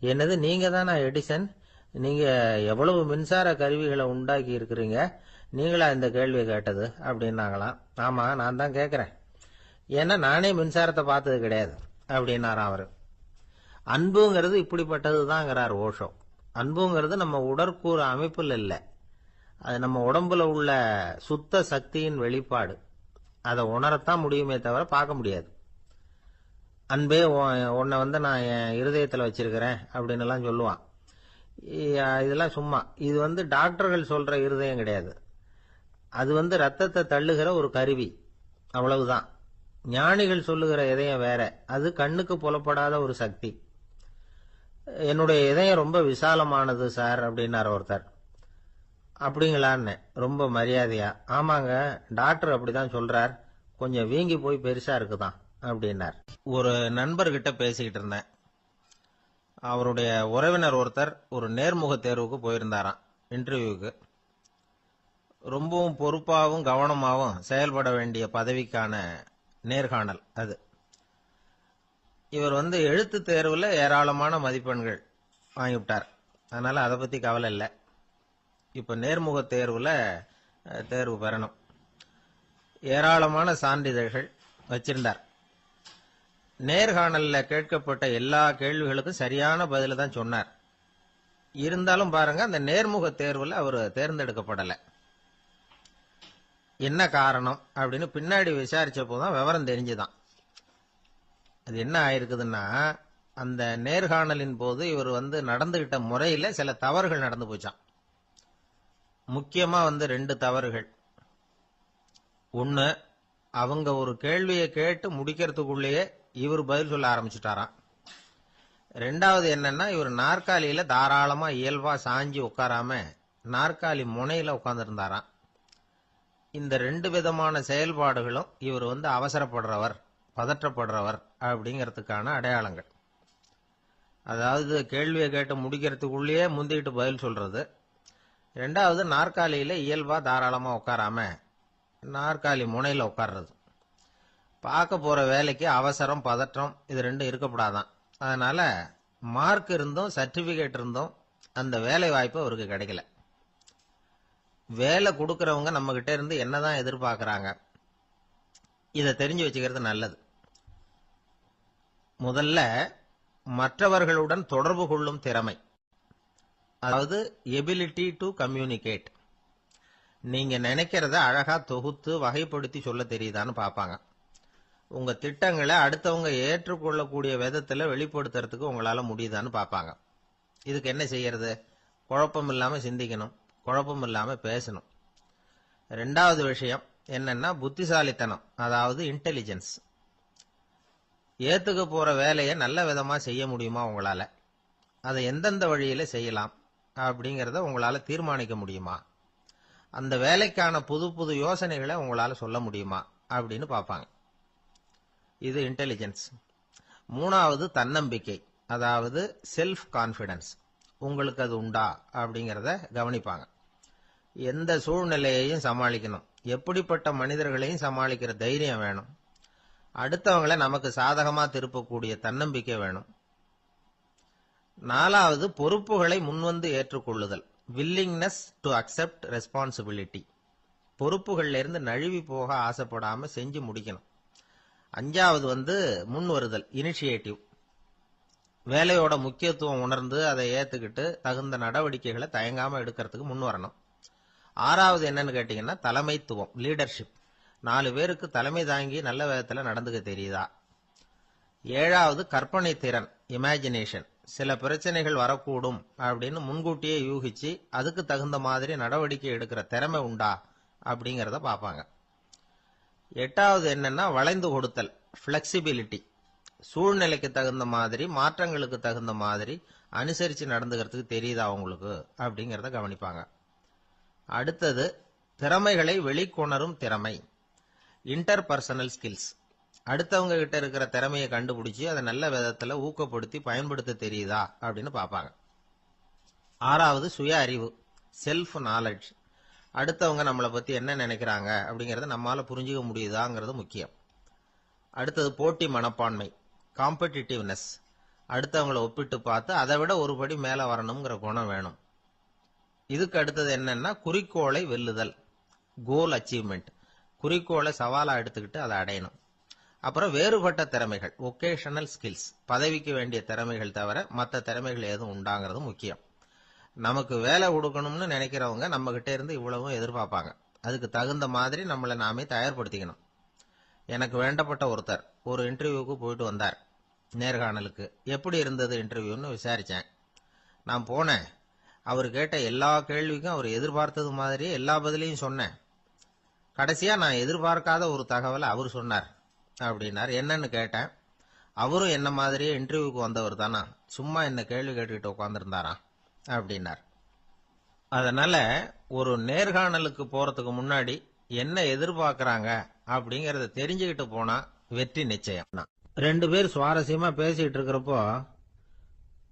என்னது, நீங்க தானா எடிசன்? நீங்க எவ்வளவு மின்சார கருவிகளை உண்டாக்கி இருக்கிறீங்க, நீங்களா இந்த கேள்வியை கேட்டது அப்படின்னாங்களாம். ஆமா, நான் தான் கேட்கிறேன், ஏன்னா நானே மின்சாரத்தை பார்த்தது கிடையாது அப்படின்னாராம் அவரு. அன்புங்கிறது இப்படிப்பட்டதுதாங்கிறார் ஓஷோ. அன்புங்கிறது நம்ம உடற்கூறு அமைப்பில் இல்லை, அது நம்ம உடம்புல உள்ள சுத்த சக்தியின் வெளிப்பாடு. அதை உணரத்தான் முடியுமே தவிர பார்க்க முடியாது. அன்பே உன்னை நான் என் இருதயத்தில் வச்சிருக்கிறேன் அப்படின்னு எல்லாம் சொல்லுவான். இதெல்லாம் சும்மா. இது டாக்டர்கள் சொல்ற இருதயம் கிடையாது. அது ரத்தத்தை தள்ளுகிற ஒரு கருவி, அவ்வளவுதான். ஞானிகள் சொல்லுகிற இதயம் வேற, அது கண்ணுக்கு புலப்படாத ஒரு சக்தி. என்னுடைய இதயம் ரொம்ப விசாலமானது சார் அப்படின்னார் ஒருத்தர். அப்படிங்களான்னு ரொம்ப மரியாதையா, ஆமாங்க டாக்டர் அப்படிதான் சொல்றார், கொஞ்சம் வீங்கி போய் பெருசா இருக்குதான் அப்படின்னார். ஒரு நண்பர்கிட்ட பேசிக்கிட்டு இருந்தேன். அவருடைய உறவினர் ஒருத்தர் ஒரு நேர்முக தேர்வுக்கு போயிருந்தாராம், இன்டர்வியூக்கு. ரொம்பவும் பொறுப்பாகவும் கவனமாகவும் செயல்பட வேண்டிய பதவிக்கான நேர்காணல் அது. இவர் எழுத்து தேர்வுல ஏராளமான மதிப்பெண்கள் வாங்கிவிட்டார், அதனால அதை பத்தி கவலை இல்லை. இப்ப நேர்முக தேர்வுல தேர்வு பெறணும். ஏராளமான சான்றிதழ்கள் வச்சிருந்தார். நேர்காணல்ல கேட்கப்பட்ட எல்லா கேள்விகளுக்கும் சரியான பதில தான் சொன்னார். இருந்தாலும் பாருங்க, அந்த நேர்முக தேர்வுல அவர் தேர்ந்தெடுக்கப்படல. என்ன காரணம் அப்படின்னு பின்னாடி விசாரிச்ச போதுதான் விவரம் தெரிஞ்சுதான். அது என்ன ஆயிருக்குதுன்னா, அந்த நேர்காணலின் போது இவர் நடந்துகிட்ட முறையில சில தவறுகள் நடந்து போச்சான். முக்கியமா 2 தவறுகள். ஒண்ணு, அவங்க ஒரு கேள்வியை கேட்டு முடிக்கிறதுக்குள்ளேயே இவர் பதில் சொல்ல ஆரம்பிச்சுட்டாராம். ரெண்டாவது என்னன்னா, இவர் நாற்காலியில தாராளமா இயல்பா சாஞ்சி உட்காராம நாற்காலி முனையில உட்கார்ந்து இருந்தாராம். இந்த 2 விதமான செயல்பாடுகளும் இவர் அவசரப்படுறவர், பதற்றப்படுறவர் அப்படிங்கிறதுக்கான அடையாளங்கள். அதாவது கேள்வியை கேட்டு முடிக்கிறதுக்குள்ளேயே முந்திட்டு பதில் சொல்றது. ரெண்டாவது, நாற்காலியில இயல்பா தாராளமா உட்காராம நாற்காலி முனையில உட்கார்றது. பார்க்க போற வேலைக்கு அவசரம், பதற்றம் இது 2 இருக்கப்படாதான். அதனால மார்க் இருந்தும் சர்டிபிகேட் இருந்தும் அந்த வேலை வாய்ப்பு அவருக்கு கிடைக்கல. வேலை கொடுக்கறவங்க நம்ம கிட்ட இருந்து என்னதான் எதிர்பார்க்கறாங்க, இதை தெரிஞ்சு வச்சுக்கிறது நல்லது. முதல்ல மற்றவர்களுடன் தொடர்பு கொள்ளும் திறமை, அதாவது எபிலிட்டி டு கம்யூனிகேட். நீங்க நினைக்கிறத அழகா தொகுத்து வகைப்படுத்தி சொல்ல தெரியுதான்னு பார்ப்பாங்க. உங்க திட்டங்களை அடுத்தவங்க ஏற்றுக்கொள்ளக்கூடிய விதத்துல வெளிப்படுத்துறதுக்கு உங்களால முடியுதான்னு பார்ப்பாங்க. இதுக்கு என்ன செய்யறது? குழப்பம் இல்லாம சிந்திக்கணும், குழப்பம் இல்லாம பேசணும். ரெண்டாவது விஷயம் என்னன்னா புத்திசாலித்தனம், அதாவது இன்டெலிஜென்ஸ். ஏத்துக்க போற வேலையை நல்ல விதமா செய்ய முடியுமா உங்களால, அதை எந்தெந்த வழியில செய்யலாம் அப்படிங்கறத உங்களால தீர்மானிக்க முடியுமா, அந்த வேலைக்கான புது புது யோசனைகளை உங்களால சொல்ல முடியுமா அப்படின்னு பார்ப்பாங்க. இது இன்டெலிஜென்ஸ். மூணாவது தன்னம்பிக்கை, அதாவது செல்ஃப் கான்பிடன்ஸ். உங்களுக்கு அது உண்டா அப்படிங்கறத கவனிப்பாங்க. எந்த சூழ்நிலையையும் சமாளிக்கணும், எப்படிப்பட்ட மனிதர்களையும் சமாளிக்கிற தைரியம் வேணும், அடுத்தவங்களை நமக்கு சாதகமா திருப்பக்கூடிய தன்னம்பிக்கை வேணும். நாலாவது பொறுப்புகளை முன்வந்து ஏற்றுக்கொள்ளுதல், வில்லிங்னஸ் டு அக்செப்ட் ரெஸ்பான்சிபிலிட்டி. பொறுப்புகள்ல இருந்து நழுவி போக ஆசைப்படாம செஞ்சு முடிக்கணும். அஞ்சாவது முன் வருதல், இனிஷியேட்டிவ். வேலையோட முக்கியத்துவம் உணர்ந்து அதை ஏத்துக்கிட்டு தகுந்த நடவடிக்கைகளை தயங்காம எடுக்கிறதுக்கு முன் வரணும். ஆறாவது என்னன்னு கேட்டீங்கன்னா தலைமைத்துவம், லீடர்ஷிப். 4 பேருக்கு தலைமை தாங்கி நல்ல விதத்துல நடந்துக்க தெரியுதா. ஏழாவது கற்பனை திறன், இமேஜினேஷன். சில பிரச்சனைகள் வரக்கூடும் அப்படின்னு முன்கூட்டியே யூகிச்சு அதுக்கு தகுந்த மாதிரி நடவடிக்கை எடுக்கிற திறமை உண்டா அப்படிங்கறத பார்ப்பாங்க. எட்டாவது என்னன்னா வளைந்து கொடுத்தல், பிளெக்சிபிலிட்டி. சூழ்நிலைக்கு தகுந்த மாதிரி, மாற்றங்களுக்கு தகுந்த மாதிரி அனுசரிச்சு நடந்துக்கிறதுக்கு தெரியுதா உங்களுக்கு அப்படிங்கறத கவனிப்பாங்க. அடுத்தது திறமைகளை வெளிக்கொணரும் திறமை, இன்டர்பர்சனல் ஸ்கில்ஸ். அடுத்தவங்க கிட்ட இருக்கிற திறமையை கண்டுபிடிச்சு அதை நல்ல விதத்துல ஊக்கப்படுத்தி பயன்படுத்த தெரியுதா அப்படின்னு பார்ப்பாங்க. ஆறாவது சுய அறிவு, செல்ஃப் நாலேஜ். அடுத்தவங்க நம்மளை பத்தி என்ன நினைக்கிறாங்க அப்படிங்கறத நம்மால புரிஞ்சுக்க முடியுதாங்கிறது முக்கியம். அடுத்தது போட்டி மனப்பான்மை, காம்படிட்டிவ்னஸ். அடுத்தவங்களை ஒப்பிட்டு பார்த்து அதை விட ஒரு படி மேல வரணுங்கிற குணம் வேணும். இதுக்கு அடுத்தது என்னன்னா குறிக்கோளை வெல்லுதல், கோல் அச்சீவ்மெண்ட். குறிக்கோளை சவாலா எடுத்துக்கிட்டு அதை அடையணும். அப்புறம் வேறுபட்ட திறமைகள், ஒகேஷனல் ஸ்கில்ஸ். பதவிக்கு வேண்டிய திறமைகள் தவிர மற்ற திறமைகள் எதுவும் உண்டாங்கிறது முக்கியம். நமக்கு வேலை கொடுக்கணும்னு நினைக்கிறவங்க நம்ம கிட்ட இருந்து இவ்வளவும் எதிர்பார்ப்பாங்க. அதுக்கு தகுந்த மாதிரி நம்மளை நாமே தயார்படுத்திக்கணும். எனக்கு வேண்டப்பட்ட ஒருத்தர் ஒரு இன்டர்வியூக்கு போயிட்டு வந்தார், நேர்காணலுக்கு. எப்படி இருந்தது இன்டர்வியூன்னு விசாரிச்சேன். நான் போனேன். அவர் கேட்ட எல்லா கேள்விக்கும் அவர் எதிர்பார்த்தது மாதிரியே எல்லா பதிலையும் சொன்னேன். கடைசியா நான் எதிர்பார்க்காத ஒரு தகவலை அவர் சொன்னார் அப்படின்னார். என்னன்னு கேட்டேன். அவரும் என்ன மாதிரியே இன்டர்வியூக்கு வந்தவர் தானா, சும்மா என்ன கேள்வி கேட்டுக்கிட்டு உட்காந்துருந்தாராம் அப்படின்னார். அதனால ஒரு நேர்காணலுக்கு போறதுக்கு முன்னாடி என்ன எதிர்பார்க்கறாங்க அப்படிங்கறத தெரிஞ்சுக்கிட்டு போனா வெற்றி நிச்சயம். 2 பேர் சுவாரஸ்யமா பேசிட்டு இருக்கிறப்போ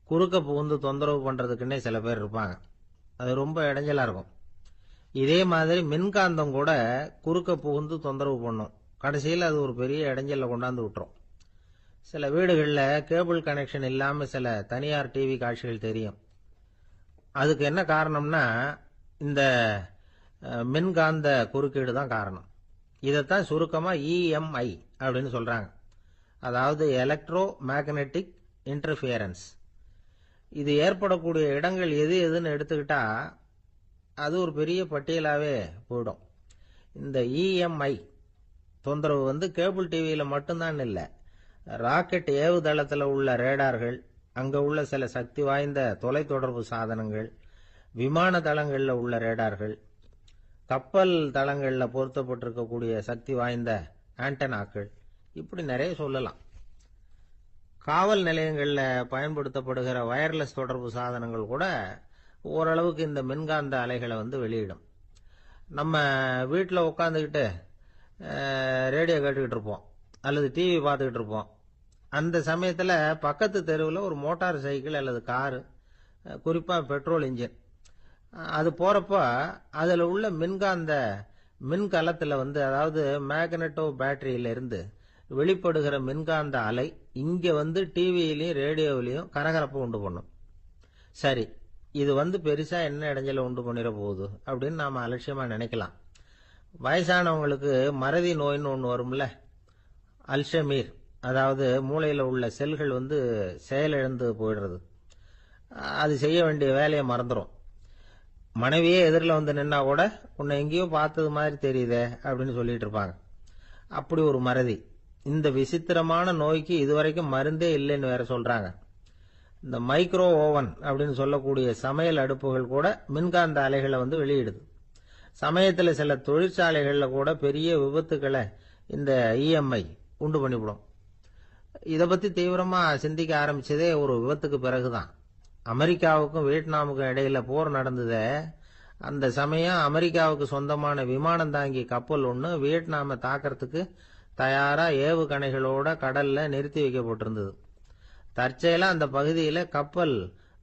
குறுக்க புகுந்து தொந்தரவு பண்றதுக்குன்னே சில பேர் இருப்பாங்க. அது ரொம்ப இடைஞ்சலா இருக்கும். இதே மாதிரி மின்காந்தம் கூட குறுக்க புகுந்து தொந்தரவு பண்ணும். கடைசியில் அது ஒரு பெரிய இடைஞ்சல கொண்டாந்து விட்டுரும். சில வீடுகளில் கேபிள் கனெக்ஷன் இல்லாம சில தனியார் டிவி காட்சிகள் தெரியும். அதுக்கு என்ன காரணம்னா இந்த மின்காந்த குறுக்கீடு தான் காரணம். இதைத்தான் சுருக்கமா இஎம்ஐ அப்படின்னு சொல்றாங்க. அதாவது எலக்ட்ரோ மேக்னெட்டிக் இன்டர்ஃபியரன்ஸ். இது ஏற்படக்கூடிய இடங்கள் எது எதுன்னு எடுத்துக்கிட்டா அது ஒரு பெரிய பட்டியலாவே போயிடும். இந்த இஎம்ஐ தொந்தரவு கேபிள் டிவியில மட்டும்தான் இல்லை, ராக்கெட் ஏவுதளத்தில் உள்ள ரேடார்கள், அங்க உள்ள சில சக்தி வாய்ந்த தொலைத்தொடர்பு சாதனங்கள், விமான தளங்களில் உள்ள ரேடார்கள், கப்பல் தளங்களில் பொருத்தப்பட்டிருக்கக்கூடிய சக்தி வாய்ந்த ஆண்டனாக்கள், இப்படி நிறைய சொல்லலாம். காவல் நிலையங்களில் பயன்படுத்தப்படுகிற வயர்லெஸ் தொடர்பு சாதனங்கள் கூட ஓரளவுக்கு இந்த மின்காந்த அலைகளை வெளியிடும். நம்ம வீட்டில் உட்காந்துக்கிட்டு ரேடியோ கேட்டுக்கிட்டு இருப்போம் அல்லது டிவி பார்த்துக்கிட்டு இருப்போம். அந்த சமயத்தில் பக்கத்து தெருவில் ஒரு மோட்டார் சைக்கிள் அல்லது காரு, குறிப்பாக பெட்ரோல் இன்ஜின், அது போறப்ப அதில் உள்ள மின்காந்த மின்கலத்தில் அதாவது மேக்னெட்டோ பேட்டரியிலிருந்து வெளிப்படுகிற மின்காந்த அலை இங்க டிவியிலையும் ரேடியோவிலையும் கரகரப்பை உண்டு பண்ணும். சரி, இது பெருசா என்ன இடைஞ்சல உண்டு பண்ணிட போகுது அப்படின்னு நாம அலட்சியமா நினைக்கலாம். வயசானவங்களுக்கு மறதி நோயின்னு ஒன்று வரும்ல, அல்ஷமீர், அதாவது மூளையில உள்ள செல்கள் செயலிழந்து போயிடுறது. அது செய்ய வேண்டிய வேலையை மறந்துடும். மனைவியே எதிரில் நின்னா கூட உன்னை எங்கேயோ பார்த்தது மாதிரி தெரியுதே அப்படின்னு சொல்லிட்டு இருப்பாங்க. அப்படி ஒரு மறதி. இந்த விசித்திரமான நோய்க்கு இதுவரைக்கும் மருந்தே இல்லைன்னு வேற சொல்றாங்க. இந்த மைக்ரோ ஓவன் அப்படின்னு சொல்லக்கூடிய சமையல் அடுப்புகள் கூட மின்காந்த அலைகளை வெளியிடுது. சமயத்துல சில தொழிற்சாலைகள்ல கூட பெரிய விபத்துக்களை இந்த இஎம்ஐ உண்டு பண்ணிவிடும். இத பத்தி தீவிரமா சிந்திக்க ஆரம்பிச்சதே ஒரு விபத்துக்கு பிறகுதான். அமெரிக்காவுக்கும் வியட்நாமுக்கும் இடையில போர் நடந்ததே, அந்த சமயம் அமெரிக்காவுக்கு சொந்தமான விமானம் தாங்கி கப்பல் ஒண்ணு வியட்நாமை தாக்கறதுக்கு தயாரா ஏவுகணைகளோட கடல்ல நிறுத்தி வைக்கப்பட்டிருந்தது. தற்செயலா அந்த பகுதியில கப்பல்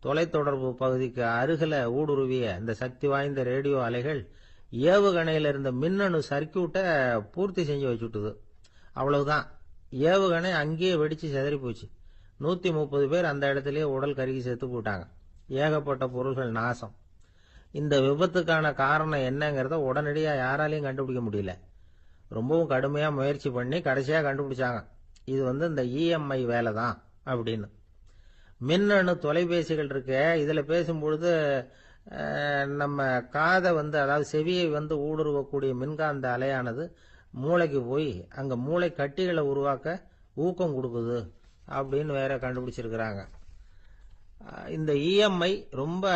தொலைத்தொடர்பு பகுதிக்கு அருகில ஊடுருவிய இந்த சக்தி வாய்ந்த ரேடியோ அலைகள் ஏவுகணையில இருந்த மின்னணு சர்க்கியூட்டை பூர்த்தி செஞ்சு வச்சுட்டுது. அவ்வளவுதான், ஏவுகணை அங்கேயே வெடிச்சு சிதறி போச்சு. 130 பேர் அந்த இடத்திலேயே உடல் கருகி செத்து போட்டாங்க. ஏகப்பட்ட பொருள்கள் நாசம். இந்த விபத்துக்கான காரணம் என்னங்கிறத உடனடியா யாராலையும் கண்டுபிடிக்க முடியல. ரொம்பவும் கடுமையா முயற்சி பண்ணி கடைசியா கண்டுபிடிச்சாங்க, இது இந்த இஎம்ஐ வேலை தான் அப்படின்னு. மின்னணு தொலைபேசிகள் இருக்க, இதுல பேசும்பொழுது நம்ம காதை அதாவது செவியை ஊடுருவக்கூடிய மின்காந்த அலையானது மூளைக்கு போய் அங்க மூளை கட்டிகளை உருவாக்க ஊக்கம் கொடுக்குது அப்படின்னு வேற கண்டுபிடிச்சிருக்கிறாங்க. இந்த இஎம்ஐ ரொம்ப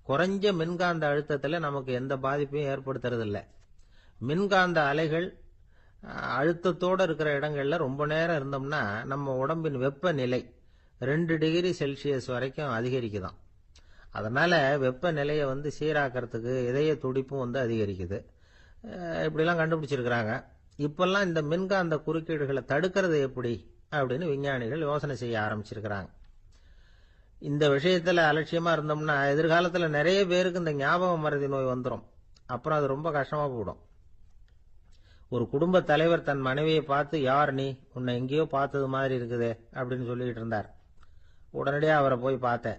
குறைஞ்ச மின்காந்த அழுத்தத்துல நமக்கு எந்த பாதிப்பையும் ஏற்படுத்துறதில்லை. மின்காந்த அலைகள் அழுத்தத்தோட இருக்கிற இடங்கள்ல ரொம்ப நேரம் இருந்தோம்னா நம்ம உடம்பின் வெப்பநிலை 2 டிகிரி செல்சியஸ் வரைக்கும் அதிகரிக்குதாம். அதனால வெப்பநிலையை சீராக்கிறதுக்கு இதய துடிப்பும் அதிகரிக்குது. இப்படிலாம் கண்டுபிடிச்சிருக்கிறாங்க. இப்பெல்லாம் இந்த மின்காந்த குறுக்கீடுகளை தடுக்கிறது எப்படி அப்படின்னு விஞ்ஞானிகள் யோசனை செய்ய ஆரம்பிச்சிருக்கிறாங்க. இந்த விஷயத்துல அலட்சியமா இருந்தோம்னா எதிர்காலத்துல நிறைய பேருக்கு இந்த ஞாபக மறதி நோய் வந்துடும். அப்புறம் அது ரொம்ப கஷ்டமா போயிடும். ஒரு குடும்ப தலைவர் தன் மனைவியை பார்த்து, யார் நீ, உன்னை எங்கேயோ பார்த்தது மாதிரி இருக்குதே அப்படின்னு சொல்லிட்டு இருந்தார். உடனடியாக அவரை போய் பார்த்தேன்.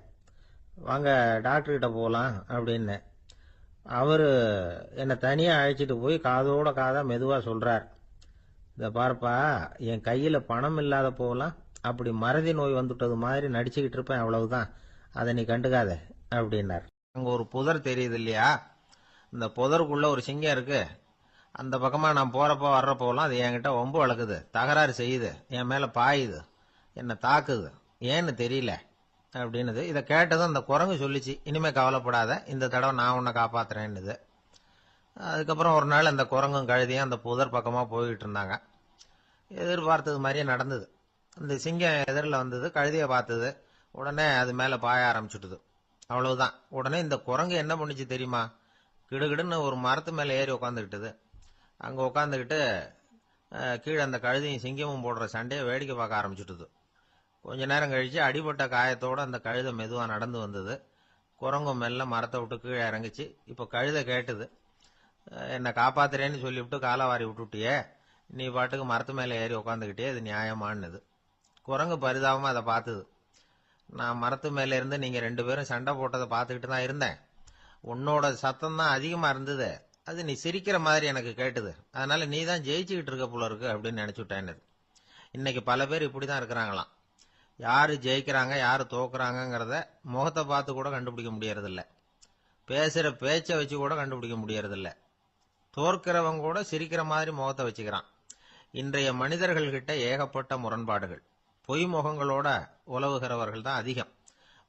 வாங்க டாக்டர்கிட்ட போகலாம் அப்படின்னு. அவரு என்னை தனியா அழைச்சிட்டு போய் காதோட காதா மெதுவா சொல்றார், இத பார்ப்பா, என் கையில பணம் இல்லாத போகலாம், அப்படி மறதி நோய் வந்துட்டது மாதிரி நடிச்சுக்கிட்டு இருப்பேன், அவ்வளவுதான், அதை நீ கண்டுக்காத அப்படின்னார். அங்க ஒரு புதர் தெரியுது இல்லையா, இந்த புதருக்குள்ள ஒரு சிங்கம் இருக்கு. அந்த பக்கமா நான் போறப்போ வர்றப்போலாம் அது என்கிட்ட ஒம்பு வளர்க்குது, தகராறு செய்யுது, என் மேல பாயுது, என்னை தாக்குது, ஏன்னு தெரியல அப்படின்னுது. இதை கேட்டதும் அந்த குரங்கு சொல்லிச்சு, இனிமே கவலைப்படாத, இந்த தடவை நான் உன்னை காப்பாத்துறேன்னுது. அதுக்கப்புறம் ஒரு நாள் அந்த குரங்கும் கழுதியும் அந்த புதர் பக்கமா போய்கிட்டு இருந்தாங்க. எதிர்பார்த்தது மாதிரியே நடந்தது. இந்த சிங்கம் எதிரில் வந்தது, கழுதியை பார்த்தது, உடனே அது மேல பாய ஆரம்பிச்சுட்டுது. அவ்வளவுதான். உடனே இந்த குரங்கு என்ன பண்ணுச்சு தெரியுமா, கிடுகிடுன்னு ஒரு மரத்து மேல ஏறி உட்காந்துக்கிட்டது. அங்க உட்காந்துக்கிட்டு கீழே அந்த கழுதியும் சிங்கமும் போடுற சண்டையை வேடிக்கை பார்க்க ஆரம்பிச்சுட்டுது. கொஞ்ச நேரம் கழிச்சு அடிபட்ட காயத்தோட அந்த கழுதை மெதுவா நடந்து வந்தது. குரங்கும் மெல்ல மரத்தை விட்டு கீழே இறங்குச்சு. இப்ப கழுதை கேட்டுது, என்னை காப்பாத்துறேன்னு சொல்லிவிட்டு காலை வாரி விட்டுட்டியே, நீ பாட்டுக்கு மரத்து மேல ஏறி உட்காந்துக்கிட்டே, இது நியாயமானது. குரங்கு பரிதாபமா அதை பார்த்தது. நான் மரத்து மேல இருந்து நீங்க 2 பேரும் சண்டை போட்டதை பார்த்துக்கிட்டு தான் இருந்தேன். உன்னோட சத்தம் தான் அதிகமா இருந்தது, அது நீ சிரிக்கிற மாதிரி எனக்கு கேட்டுது, அதனால நீ தான் ஜெயிச்சுக்கிட்டு இருக்க போல இருக்கு அப்படின்னு நினைச்சுட்டேன்னு. இன்னைக்கு பல பேர் இப்படிதான் இருக்கிறாங்களாம். யாரு ஜெயிக்கிறாங்க யாரு தோக்குறாங்கிறத முகத்தை பார்த்து கூட கண்டுபிடிக்க முடியறதில்ல. பேசுற பேச்சை வச்சு கூட கண்டுபிடிக்க முடியறதில்ல. தோற்கிறவங்க கூட சிரிக்கிற மாதிரி முகத்தை வச்சுக்கிறான். இன்றைய மனிதர்கள் கிட்ட ஏகப்பட்ட முரண்பாடுகள். பொய் முகங்களோட உலவுகிறவர்கள் தான் அதிகம்.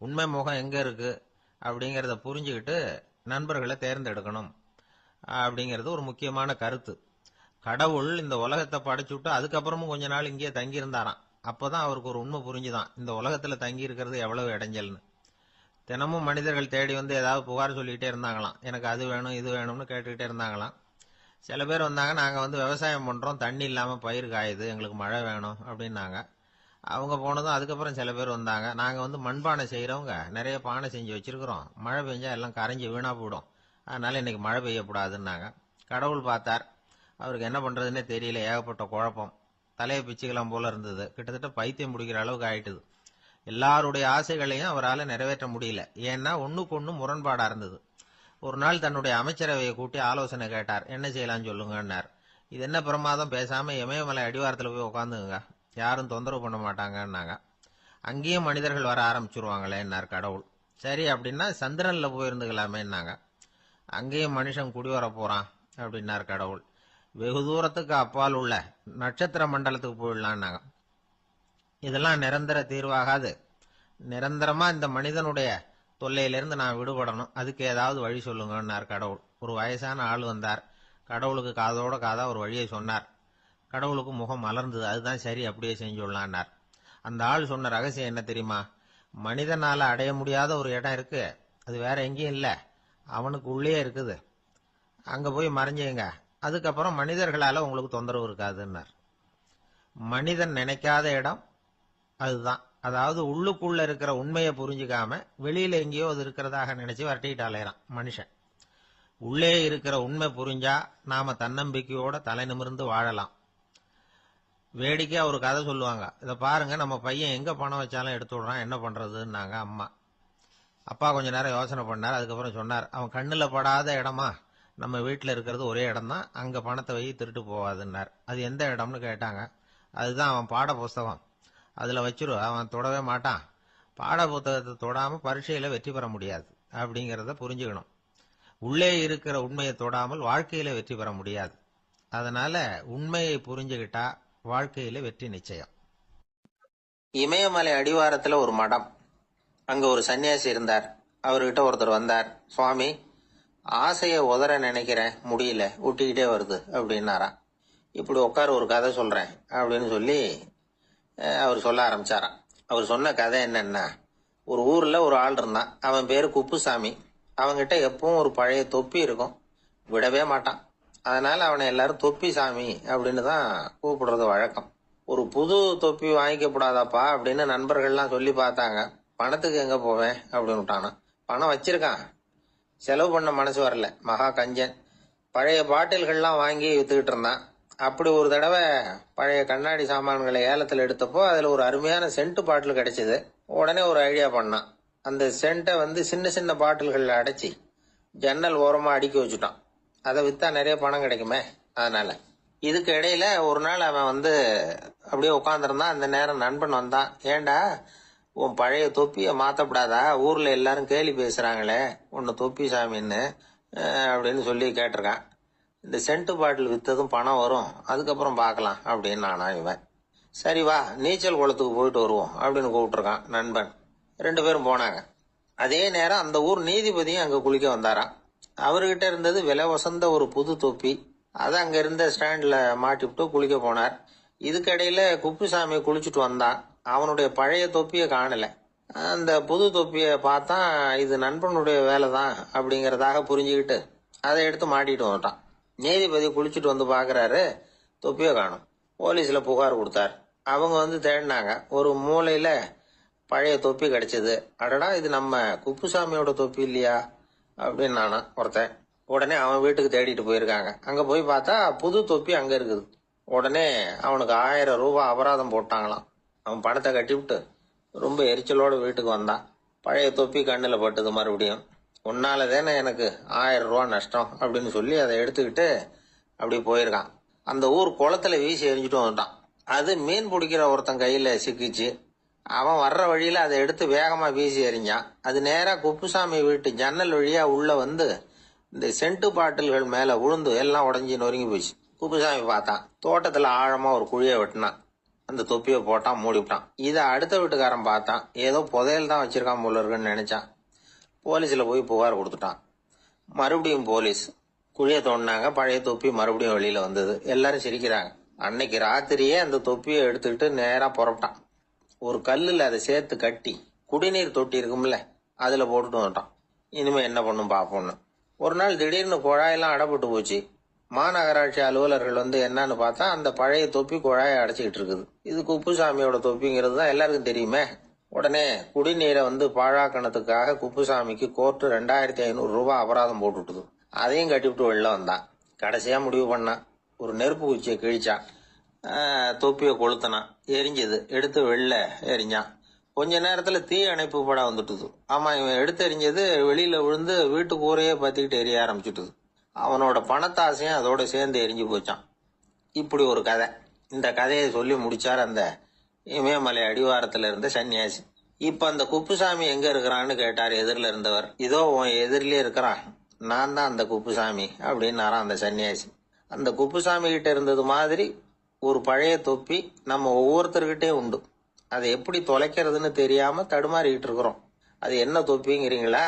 உண்மை முகம் எங்க இருக்கு அப்படிங்கறத புரிஞ்சுக்கிட்டு நண்பர்களை தேர்ந்தெடுக்கணும் அப்படிங்கிறது ஒரு முக்கியமான கருத்து. கடவுள் இந்த உலகத்தை படைச்சுட்டு அதுக்கப்புறமும் கொஞ்ச நாள் இங்கே தங்கி இருந்தாராம். அப்பதான் அவருக்கு ஒரு உண்மை புரிஞ்சுதான், இந்த உலகத்துல தங்கி இருக்கிறது எவ்வளவு இடைஞ்சல்னு. தினமும் மனிதர்கள் தேடி ஏதாவது புகார் சொல்லிக்கிட்டே இருந்தாங்களாம். எனக்கு அது வேணும் இது வேணும்னு கேட்டுக்கிட்டே இருந்தாங்களாம். சில பேர் வந்தாங்க, நாங்க விவசாயம் பண்றோம், தண்ணி இல்லாம பயிர் காயுது, எங்களுக்கு மழை வேணும் அப்படின்னாங்க. அவங்க போனதும் அதுக்கப்புறம் சில பேர் வந்தாங்க, நாங்க மண்பானை செய்யறவங்க, நிறைய பானை செஞ்சு வச்சிருக்கிறோம், மழை பெஞ்சா எல்லாம் கரைஞ்சி வீணா போயிடும், அதனால இன்னைக்கு மழை பெய்யக்கூடாதுன்னாங்க. கடவுள் பார்த்தார், அவருக்கு என்ன பண்றதுன்னே தெரியல, ஏகப்பட்ட குழப்பம், தலையை பிச்சுக்கலாம் போல இருந்தது, கிட்டத்தட்ட பைத்தியம் முடிக்கிற அளவுக்கு ஆயிட்டுது. எல்லாருடைய ஆசைகளையும் அவரால் நிறைவேற்ற முடியல, ஏன்னா ஒண்ணுக்கு ஒண்ணு முரண்பாடா இருந்தது. ஒரு நாள் தன்னுடைய அமைச்சரவையை கூட்டி ஆலோசனை கேட்டார், என்ன செய்யலாம்னு சொல்லுங்கன்னார். இது என்ன பிரமாதம், பேசாம இமயமலை அடிவாரத்தில் போய் உட்காந்துங்க, யாரும் தொந்தரவு பண்ண மாட்டாங்கன்னாங்க. அங்கேயும் மனிதர்கள் வர ஆரம்பிச்சிருவாங்களேன்னார் கடவுள். சரி அப்படின்னா சந்திரன்ல போயிருந்துக்கலாமேன்னாங்க. அங்கேயும் மனுஷன் குடி வர போறான் அப்படின்னார் கடவுள். வெகு தூரத்துக்கு அப்பால் உள்ள நட்சத்திர மண்டலத்துக்கு போயிடலான்னாங்க. இதெல்லாம் நிரந்தர தீர்வாகாது, நிரந்தரமா இந்த மனிதனுடைய தொல்லையிலிருந்து நான் விடுபடணும், அதுக்கு ஏதாவது வழி சொல்லுங்கன்னார் கடவுள். ஒரு வயசான ஆள் வந்தார். கடவுளுக்கு காதோட காதா ஒரு வழியை சொன்னார். கடவுளுக்கு முகம் மலர்ந்தது. அதுதான் சரி, அப்படியே செஞ்சுடலான்னார். அந்த ஆள் சொன்ன ரகசியம் என்ன தெரியுமா? மனிதனால அடைய முடியாத ஒரு இடம் இருக்கு, அது வேற எங்கேயும் இல்ல, அவனுக்கு உள்ளே இருக்குது. அங்க போய் மறைஞ்சுங்க, அதுக்கப்புறம் மனிதர்களால உங்களுக்கு தொந்தரவு இருக்காதுன்னார். மனிதன் நினைக்காத இடம் அதுதான். அதாவது உள்ளுக்குள்ள இருக்கிற உண்மையை புரிஞ்சுக்காம வெளியில எங்கேயோ அது இருக்கிறதாக நினைச்சு வரட்டிட்டு அலையறான் மனுஷன். உள்ளே இருக்கிற உண்மை புரிஞ்சா நாம தன்னம்பிக்கையோட தலை நிமிர்ந்து வாழலாம். வேடிக்கையா ஒரு கதை சொல்லுவாங்க. இதை பாருங்க, நம்ம பையன் எங்க பணம் வச்சாலும் எடுத்து விடுறான், என்ன பண்றதுன்னாங்க அம்மா. அப்பா கொஞ்ச நேரம் யோசனை பண்ணார். அதுக்கப்புறம் சொன்னார், அவன் கண்ணுல படாத இடமா நம்ம வீட்டில் இருக்கிறது ஒரே இடம் தான், அங்க பணத்தை வை திருட்டு போவாதுன்னார். அது எந்த இடம்னு கேட்டாங்க. அதுதான் அவன் பாட புஸ்தகம், அதுல வச்சிரு, அவன் தொடவே மாட்டான். பாட புத்தகத்தை தொடாம பரீட்சையில வெற்றி பெற முடியாது அப்படிங்கறத புரிஞ்சுக்கணும். உள்ளே இருக்கிற உண்மையை தொடாமல் வாழ்க்கையில வெற்றி பெற முடியாது. அதனால உண்மையை புரிஞ்சுகிட்டா வாழ்க்கையில வெற்றி நிச்சயம். இமயமலை அடிவாரத்துல ஒரு மடம், அங்க ஒரு சன்னியாசி இருந்தார். அவர்கிட்ட ஒருத்தர் வந்தார். சுவாமி, ஆசைய உதற நினைக்கிறேன், முடியல, ஊட்டிக்கிட்டே வருது அப்படின்னாராம். இப்படி உட்கார, ஒரு கதை சொல்றேன் அப்படின்னு சொல்லி அவர் சொல்ல ஆரம்பிச்சாராம். அவர் சொன்ன கதை என்னன்னா, ஒரு ஊர்ல ஒரு ஆள் இருந்தான். அவன் பேரு குப்புசாமி. அவன்கிட்ட எப்பவும் ஒரு பழைய தொப்பி இருக்கும், விடவே மாட்டான். அதனால அவனை எல்லாரும் தொப்பி சாமி அப்படின்னு தான் கூப்பிடுறது வழக்கம். ஒரு புது தொப்பி வாங்கிக்கப்படாதாப்பா அப்படின்னு நண்பர்கள்லாம் சொல்லி பார்த்தாங்க. பணத்துக்கு எங்க போவேன் அப்படின்னு விட்டானா. பணம் வச்சிருக்கான், செலவு பண்ண மனசு வரல, மகா கஞ்சன். பழைய பாட்டில்கள்லாம் வாங்கி வித்துக்கிட்டு இருந்தான். அப்படி ஒரு தடவை பழைய கண்ணாடி சாமான்களை ஏலத்தில் எடுத்தப்போ அதுல ஒரு அருமையான சென்ட் பாட்டில் கிடைச்சது. உடனே ஒரு ஐடியா பண்ணான். அந்த சென்ட்டை சின்ன சின்ன பாட்டில்கள்ல அடைச்சி ஜன்னல் ஓரமா அடுக்கி வச்சுட்டான். அதை வித்தா நிறைய பணம் கிடைக்குமே, அதனால. இதுக்கு இடையில ஒரு நாள் அவன் அப்படியே உட்காந்துருந்தான். அந்த நேரம் நண்பன் வந்தான். ஏண்டா, உன் பழைய தொப்பிய மாத்தப்படாதா, ஊர்ல எல்லாரும் கேலி பேசுறாங்களே உன்னை தொப்பி சாமின்னு அப்படின்னு சொல்லி கேட்டிருக்கான். இந்த சென்ட் பாட்டில் வித்ததும் பணம் வரும், அதுக்கப்புறம் பார்க்கலாம் அப்படின்னு நானா இவன். சரி வா, நீச்சல் குளத்துக்கு போயிட்டு வருவோம் அப்படின்னு கூப்பிட்டுருக்கான் நண்பன். 2 பேரும் போனாங்க. அதே நேரம் அந்த ஊர் நீதிபதியும் அங்க குளிக்க வந்தாராம். அவர்கிட்ட இருந்தது விலை வசந்த ஒரு புது தொப்பி. அதை அங்க இருந்த ஸ்டாண்ட்ல மாட்டிவிட்டு குளிக்க போனார். இதுக்கிடையில குப்புசாமி குளிச்சுட்டு வந்தான். அவனுடைய பழைய தொப்பியை காணல. அந்த புது தொப்பியை பார்த்தா இது நண்பனுடைய வேலை தான் அப்படிங்கறதாக புரிஞ்சுக்கிட்டு அதை எடுத்து மாட்டிட்டு வந்துட்டான். நீதிபதி குளிச்சுட்டு வந்து பாக்குறாரு, தொப்பியை காணும். போலீஸ்ல புகார் கொடுத்தார். அவங்க தேடினாங்க. ஒரு மூலையில பழைய தொப்பி கிடைச்சது. அடடா, இது நம்ம குப்புசாமியோட தொப்பி இல்லையா அப்படின்னு நானா ஒருத்தன். உடனே அவன் வீட்டுக்கு தேடிட்டு போயிருக்காங்க. அங்க போய் பார்த்தா புது தொப்பி அங்க இருக்குது. உடனே அவனுக்கு 1000 ரூபாய் அபராதம் போட்டாங்களாம். அவன் பணத்தை கட்டிவிட்டு ரொம்ப எரிச்சலோட வீட்டுக்கு வந்தான். பழைய தொப்பி கண்ணுல பட்டது. மறுபடியும், உன்னாலதானே எனக்கு 1000 ரூபாய் நஷ்டம் அப்படின்னு சொல்லி அதை எடுத்துக்கிட்டு அப்படி போயிருக்கான். அந்த ஊர் குளத்துல வீசி எரிஞ்சுட்டு வந்துட்டான். அது மீன் பிடிக்கிற ஒருத்தன் கையில சிக்கிச்சு. அவன் வர்ற வழியில அதை எடுத்து வேகமா வீசி எறிஞ்சான். அது நேரா குப்புசாமி வீட்டு ஜன்னல் வழியா உள்ள இந்த சென்ட் பாட்டில்கள் மேல விழுந்து எல்லாம் உடஞ்சி நொறுங்கி போச்சு. குப்புசாமி பார்த்தான். தோட்டத்துல ஆழமா ஒரு குழியை வெட்டினான். அந்த தொப்பியை போட்டான், மூடிவிட்டான். இதை அடுத்த வீட்டுக்காரன் பார்த்தான். ஏதோ புதையல் தான் வச்சிருக்கான் போல இருக்குன்னு நினைச்சான். போலீஸ்ல போய் புகார் கொடுத்துட்டான். மறுபடியும் போலீஸ் குழியை தோண்டினாங்க. பழைய தொப்பி மறுபடியும் வெளியில வந்தது. எல்லாரும் சிரிக்கிறாங்க. அன்னைக்கு ராத்திரியே அந்த தொப்பியை எடுத்துக்கிட்டு நேரா புறப்பட்டான். ஒரு கல்லுல அதை சேர்த்து கட்டி குடிநீர் தொட்டி இருக்கும்ல, அதுல போட்டுட்டு வந்துட்டான். இனிமே என்ன பண்ணும் பாப்போம்னு. ஒரு நாள் திடீர்னு குழாயெல்லாம் அடைப்பட்டு போச்சு. மாநகராட்சி அலுவலர்கள் என்னன்னு பார்த்தா அந்த பழைய தொப்பி குழாயை அடைச்சிக்கிட்டு இருக்குது. இது குப்புசாமியோட தொப்பிங்கிறது தான் எல்லாருக்கும் தெரியுமே. உடனே குடிநீரை பாழாக்கணத்துக்காக குப்புசாமிக்கு கோர்ட்டு 2500 ரூபாய் அபராதம் போட்டுட்டுது. அதையும் கட்டிவிட்டு வெளில வந்தான். கடைசியா முடிவு பண்ணான். ஒரு நெருப்பு குச்சியை கிழிச்சான். தொப்பியை கொளுத்தினான். எரிஞ்சது. எடுத்து வெளில எரிஞ்சான். கொஞ்ச நேரத்துல தீ அணைப்பு படம் வந்துட்டுது. ஆமா, இவன் எடுத்து எரிஞ்சது வெளியில விழுந்து வீட்டு கூரையே பத்திக்கிட்டு எரிய ஆரம்பிச்சுட்டுது. அவனோட பணத்தாசையும் அதோட சேர்ந்து எரிஞ்சு போச்சான். இப்படி ஒரு கதை. இந்த கதையை சொல்லி முடிச்சார் அந்த இமயமலை அடிவாரத்துல இருந்த சன்னியாசி. இப்ப அந்த குப்புசாமி எங்க இருக்கிறான்னு கேட்டார் எதிரில இருந்தவர். இதோ உன் எதிரிலே இருக்கிறான், நான் தான் அந்த குப்புசாமி அப்படின்னாராம் அந்த சன்னியாசி. அந்த குப்புசாமி கிட்ட இருந்தது மாதிரி ஒரு பழைய தொப்பி நம்ம ஒவ்வொருத்தர்கிட்டயும் உண்டு. அதை எப்படி தொலைக்கிறதுன்னு தெரியாம தடுமாறிக்கிட்டு இருக்கிறோம். அது என்ன தொப்பிங்கிறீங்களா?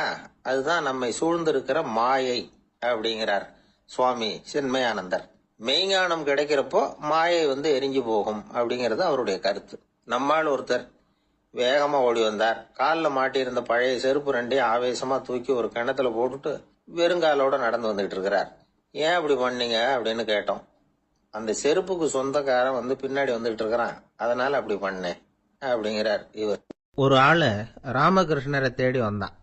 அதுதான் நம்மை சூழ்ந்திருக்கிற மாயை அப்படிங்கிறார் சுவாமி சின்மயானந்தர். மெய்ஞானம் கிடைக்கிறப்போ மாயை எரிஞ்சு போகும் அப்படிங்கிறது அவருடைய கருத்து. நம்மால் ஒருத்தர் வேகமா ஓடி வந்தார். காலில் மாட்டியிருந்த பழைய செருப்பு ரெண்டையும் ஆவேசமா தூக்கி ஒரு கிணத்துல போட்டுட்டு வெறுங்காலோட நடந்து வந்துகிட்டு இருக்கிறார். ஏன் அப்படி பண்ணீங்க அப்படின்னு கேட்டோம். அந்த செருப்புக்கு சொந்தக்காரன் வந்து பின்னாடி வந்துகிட்டு இருக்கிறான், அதனால அப்படி பண்ணேன் அப்படிங்கிறார் இவர். ஒரு ஆளு ராமகிருஷ்ணரை தேடி வந்தான்.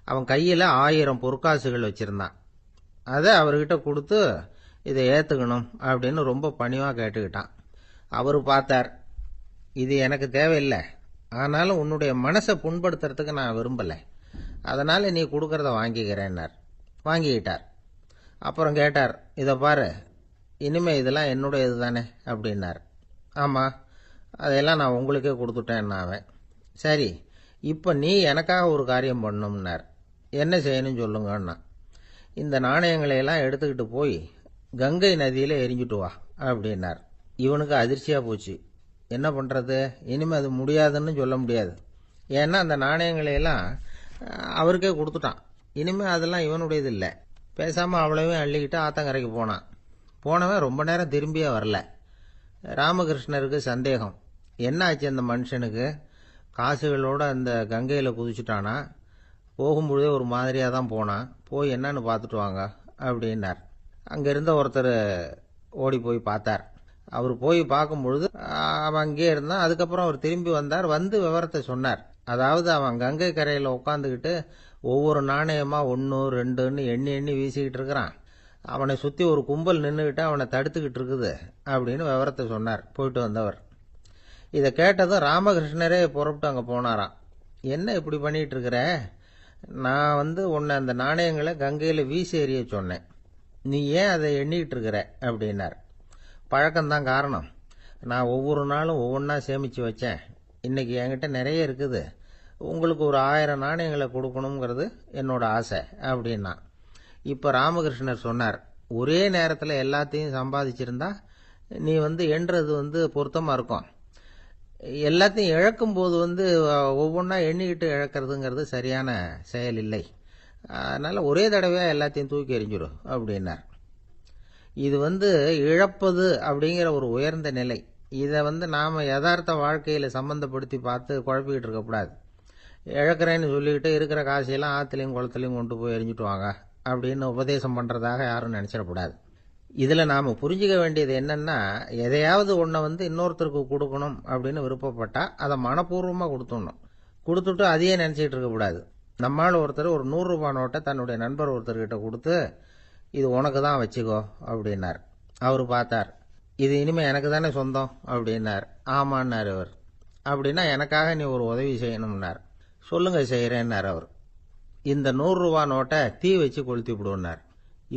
அவன் கையில 1000 பொற்காசுகள் வச்சிருந்தான். அதை அவர்கிட்ட கொடுத்து இதை ஏத்துக்கணும் அப்படின்னு ரொம்ப பணிவா கேட்டுக்கிட்டான். அவரு பார்த்தார், இது எனக்கு தேவையில்லை, ஆனாலும் உன்னுடைய மனசை புண்படுத்துறதுக்கு நான் விரும்பல, அதனால நீ கொடுக்கறத வாங்கிக்கிறேன்னார். வாங்கிக்கிட்டார். அப்புறம் கேட்டார், இதை பாரு, இனிமே இதெல்லாம் என்னுடைய இதுதானே அப்படின்னார். ஆமா, அதையெல்லாம் நான் உங்களுக்கே கொடுத்துட்டேன். அவன், சரி, இப்ப நீ எனக்காக ஒரு காரியம் பண்ணணும்னார். என்ன செய்யணும்னு சொல்லுங்கன்னா, இந்த நாணயங்களையெல்லாம் எடுத்துக்கிட்டு போய் கங்கை நதியில எரிஞ்சுட்டு வா அப்படின்னார். இவனுக்கு அதிர்ச்சியா போச்சு. என்ன பண்றது, இனிமே அது முடியாதுன்னு சொல்ல முடியாது. ஏன்னா அந்த நாணயங்களையெல்லாம் அவருக்கே கொடுத்துட்டான். இனிமே அதெல்லாம் இவனுடையது இல்லை. பேசாம அவ்வளவையும் அள்ளிக்கிட்டு ஆத்தங்கரைக்கு போனான். போனவன் ரொம்ப நேரம் திரும்பியே வரல. ராமகிருஷ்ணருக்கு சந்தேகம், என்ன ஆச்சு அந்த மனுஷனுக்கு, காசுகளோட அந்த கங்கையில குதிச்சுட்டானா, போகும்பொழுதே ஒரு மாதிரியா தான் போனான், போய் என்னன்னு பார்த்துட்டு வாங்க அப்படின்னார். அங்க இருந்த ஒருத்தர் ஓடி போய் பார்த்தார். அவர் போய் பார்க்கும் பொழுது அவன் அங்கே இருந்தான். அதுக்கப்புறம் அவர் திரும்பி வந்தார். வந்து விவரத்தை சொன்னார். அதாவது அவன் கங்கை கரையில உட்காந்துக்கிட்டு ஒவ்வொரு நாணயமா 1 2ன்னு எண்ணி எண்ணி வீசிக்கிட்டு இருக்கிறான். அவனை சுத்தி ஒரு கும்பல் நின்றுகிட்டு அவனை தடுத்துக்கிட்டு இருக்குது அப்படின்னு விவரத்தை சொன்னார் போயிட்டு வந்தவர். இதை கேட்டதும் ராமகிருஷ்ணரே புறப்பட்டு அங்க போனாராம். என்ன இப்படி பண்ணிட்டு இருக்கிற, நான் வந்து உன்னை அந்த நாணயங்களை கங்கையில வீசி எறிய சொன்னேன், நீ ஏன் அதை எண்ணிக்கிட்டு இருக்கிற அப்படின்னார். பழக்கம்தான் காரணம், நான் ஒவ்வொரு நாளும் ஒவ்வொன்றா சேமிச்சு வச்சேன். இன்னைக்கு என்கிட்ட நிறைய இருக்குது, உங்களுக்கு ஒரு 1000 நாணயங்களை கொடுக்கணுங்கிறது என்னோட ஆசை அப்படின்னா. இப்ப ராமகிருஷ்ணர் சொன்னார், ஒரே நேரத்தில் எல்லாத்தையும் சம்பாதிச்சிருந்தா நீ வந்து எண்றது பொருத்தமா இருக்கும். எல்லாத்தையும் இழக்கும் போது ஒவ்வொன்றா எண்ணிக்கிட்டு இழக்கிறதுங்கிறது சரியான செயல் இல்லை. அதனால ஒரே தடவையா எல்லாத்தையும் தூக்கி எறிஞ்சிடும் அப்படின்னார். இது இழப்பது அப்படிங்கிற ஒரு உயர்ந்த நிலை. இதை நாம யதார்த்த வாழ்க்கையில சம்பந்தப்படுத்தி பார்த்து குழப்பிக்கிட்டு இருக்கக்கூடாது. இழக்கிறேன்னு சொல்லிக்கிட்டு இருக்கிற காசையெல்லாம் ஆத்துலையும் குளத்துலையும் கொண்டு போய் எரிஞ்சுட்டு வாங்க அப்படின்னு உபதேசம் பண்றதாக யாரும் நினைச்சிடக்கூடாது. இதுல நாம புரிஞ்சுக்க வேண்டியது என்னன்னா, எதையாவது ஒன்றை இன்னொருத்தருக்கு கொடுக்கணும் அப்படின்னு விருப்பப்பட்டா அதை மனப்பூர்வமா கொடுத்துடணும். கொடுத்துட்டு அதையே நினைச்சிட்டு இருக்கக்கூடாது. நம்மால் ஒருத்தர் ஒரு 100 ரூபாய் நோட்டை தன்னுடைய நண்பர் ஒருத்தர்கிட்ட கொடுத்து, இது உனக்கு தான் வச்சுக்கோ அப்படின்னார். அவரு பார்த்தார், இது இனிமே எனக்கு தானே சொந்தம் அப்படின்னார். ஆமான்னார் அவர். அப்படின்னா எனக்காக நீ ஒரு உதவி செய்யணும்னார். சொல்லுங்க, செய்யறேன்னார் அவர். இந்த 100 ரூபாய் நோட்டை தீ வச்சு கொளுத்தி விடுனார்.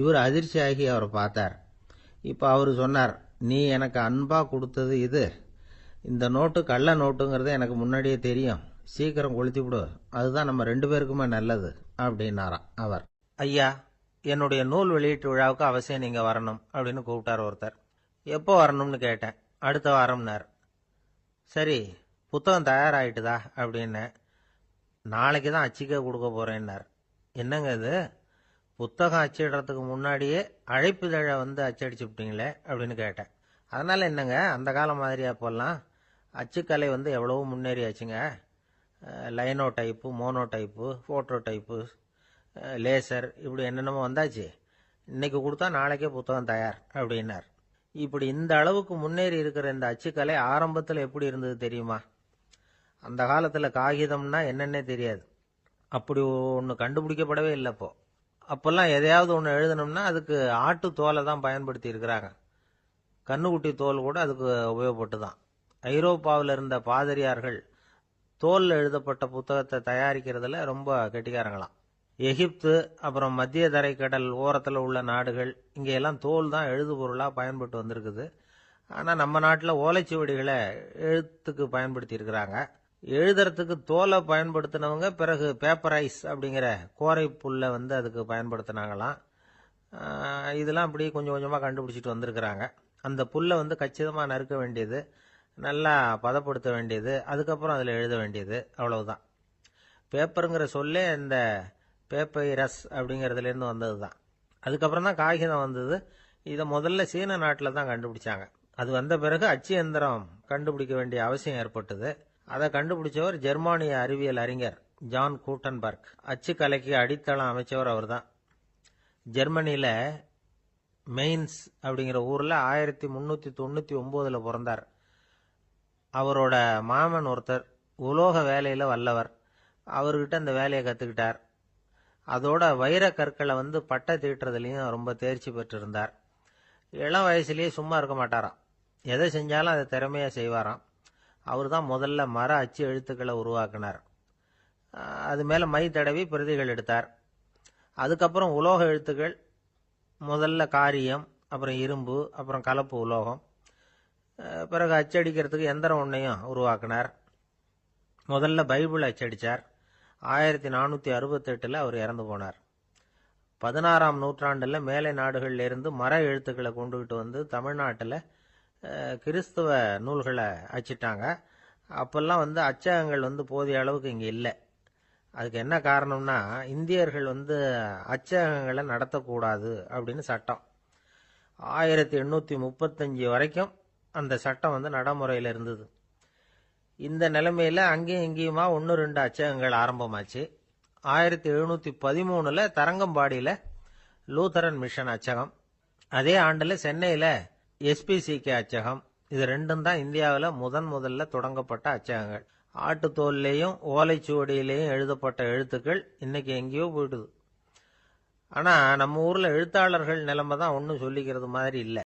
இவர் அதிர்ச்சியாகி அவரை பார்த்தார். இப்ப அவரு சொன்னார், நீ எனக்கு அன்பா கொடுத்தது இது, இந்த நோட்டு கள்ள நோட்டுங்கிறது எனக்கு முன்னாடியே தெரியும், சீக்கிரம் கொளுத்தி விடு, அதுதான் நம்ம 2 பேருக்குமே நல்லது அப்படின்னாராம் அவர். ஐயா, என்னுடைய நூல் வெளியீட்டு விழாவுக்கு அவசியம் நீங்க வரணும் அப்படின்னு கூப்பிட்டார் ஒருத்தர். எப்போ வரணும்னு கேட்டேன். அடுத்த வாரம்னார். சரி, புத்தகம் தயாராயிட்டுதா அப்படின்னு. நாளைக்கு தான் அச்சிக்க கொடுக்க போறேன்னார். என்னங்க இது, புத்தகம் அச்சிடுறதுக்கு முன்னாடியே அழைப்பிதழை அச்சடிச்சு விட்டீங்களே அப்படின்னு கேட்டேன். அதனால என்னங்க, அந்த காலம் மாதிரியா போலாம், அச்சுக்கலை எவ்வளவோ முன்னேறியாச்சுங்க. Linotype, monotype, phototype, laser, இப்படி என்னென்னமோ வந்தாச்சு. இன்னைக்கு கொடுத்தா நாளைக்கே புத்தகம் தயார் அப்படின்னார். இப்படி இந்த அளவுக்கு முன்னேறி இருக்கிற இந்த அச்சுக்கலை ஆரம்பத்தில் எப்படி இருந்தது தெரியுமா? அந்த காலத்துல காகிதம்னா என்னன்னே தெரியாது. அப்படி ஒன்று கண்டுபிடிக்கப்படவே இல்லை. அப்பெல்லாம் எதையாவது ஒன்று எழுதணும்னா அதுக்கு ஆட்டு தோலை தான் பயன்படுத்தி இருக்கிறாங்க. கண்ணுக்குட்டி தோல் கூட அதுக்கு உபயோகப்பட்டு தான். ஐரோப்பாவில் இருந்த பாதிரியார்கள் தோல்ல எழுதப்பட்ட புத்தகத்தை தயாரிக்கிறதுல ரொம்ப கெட்டிக்காரங்களாம். எகிப்து, அப்புறம் மத்திய தரைக்கடல் ஓரத்தில் உள்ள நாடுகள், இங்கெல்லாம் தோல் தான் எழுது பொருளா பயன்பட்டு வந்திருக்குது. ஆனா நம்ம நாட்டில் ஓலைச்சுவடிகளை எழுத்துக்கு பயன்படுத்தி இருக்கிறாங்க. எழுதுறதுக்கு தோலை பயன்படுத்தினவங்க பிறகு பேப்பரைஸ் அப்படிங்கிற கோரை புல்லை அதுக்கு பயன்படுத்தினாங்களாம். இதெல்லாம் அப்படி கொஞ்சம் கொஞ்சமா கண்டுபிடிச்சிட்டு வந்திருக்கிறாங்க. அந்த புல்லை கச்சிதமா நறுக்க வேண்டியது, நல்லா பதப்படுத்த வேண்டியது, அதுக்கப்புறம் அதில் எழுத வேண்டியது, அவ்வளவுதான். பேப்பருங்கிற சொல்லே இந்த பேப்பைரஸ் அப்படிங்கிறதுலேருந்து வந்தது தான். அதுக்கப்புறம் தான் காகிதம் வந்தது. இதை முதல்ல சீன நாட்டில் தான் கண்டுபிடிச்சாங்க. அது வந்த பிறகு அச்சு எந்திரம் கண்டுபிடிக்க வேண்டிய அவசியம் ஏற்பட்டது. அதை கண்டுபிடிச்சவர் ஜெர்மானிய அறிவியல் அறிஞர் ஜான் கூட்டன்பர்க். அச்சு கலைக்கு அடித்தளம் அமைச்சவர் அவர்தான். ஜெர்மனியில மெயின்ஸ் அப்படிங்கிற ஊர்ல 1399 பிறந்தார். அவரோட மாமன் ஒருத்தர் உலோக வேலையில வல்லவர். அவர்கிட்ட இந்த வேலையை கத்துக்கிட்டார். அதோட வைர கற்களை பட்டை தீட்டுறதுலயும் ரொம்ப தேர்ச்சி பெற்றிருந்தார். இளம் வயசுலயே சும்மா இருக்க மாட்டாராம். எதை செஞ்சாலும் அதை திறமையா செய்வாராம். அவர் தான் முதல்ல மர அச்சு எழுத்துக்களை உருவாக்கினார். அது மேல மை தடவி பிரதிகள் எடுத்தார். அதுக்கப்புறம் உலோக எழுத்துக்கள், முதல்ல காரியம், அப்புறம் இரும்பு, அப்புறம் கலப்பு உலோகம். பிறகு அச்சடிக்கிறதுக்கு எந்திரம் ஒன்றையும் உருவாக்கினார். முதல்ல பைபிள் அச்சடிச்சார். 1468 அவர் இறந்து போனார். 16ஆம் நூற்றாண்டுல மேலை நாடுகள்ல இருந்து மர எழுத்துக்களை கொண்டுகிட்டு தமிழ்நாட்டில் கிறிஸ்துவ நூல்களை அச்சிட்டாங்க. அப்பெல்லாம் அச்சகங்கள் போதிய அளவுக்கு இங்க இல்லை. அதுக்கு என்ன காரணம்னா, இந்தியர்கள் அச்சகங்களை நடத்தக்கூடாது அப்படின்னு சட்டம். 1835 வரைக்கும் அந்த சட்டம் நடைமுறையில் இருந்தது. இந்த நிலைமையில அங்கேயும் இங்கேயுமா 1-2 அச்சகங்கள் ஆரம்பமாச்சு. 1713 தரங்கம்பாடியில லூத்தரன் மிஷன் அச்சகம், அதே ஆண்டுல சென்னையில SPCK அச்சகம். இது ரெண்டும் தான் இந்தியாவில் முதல்ல தொடங்கப்பட்ட அச்சகங்கள். ஆட்டுத்தோல்லையும் ஓலைச்சுவடியிலையும் எழுதப்பட்ட எழுத்துக்கள் இன்னைக்கு எங்கேயோ போயிடுது. ஆனா நம்ம ஊர்ல எழுத்தாளர்கள் நிலைமை தான் ஒன்னும் சொல்லிக்கிறது மாதிரி இல்லை.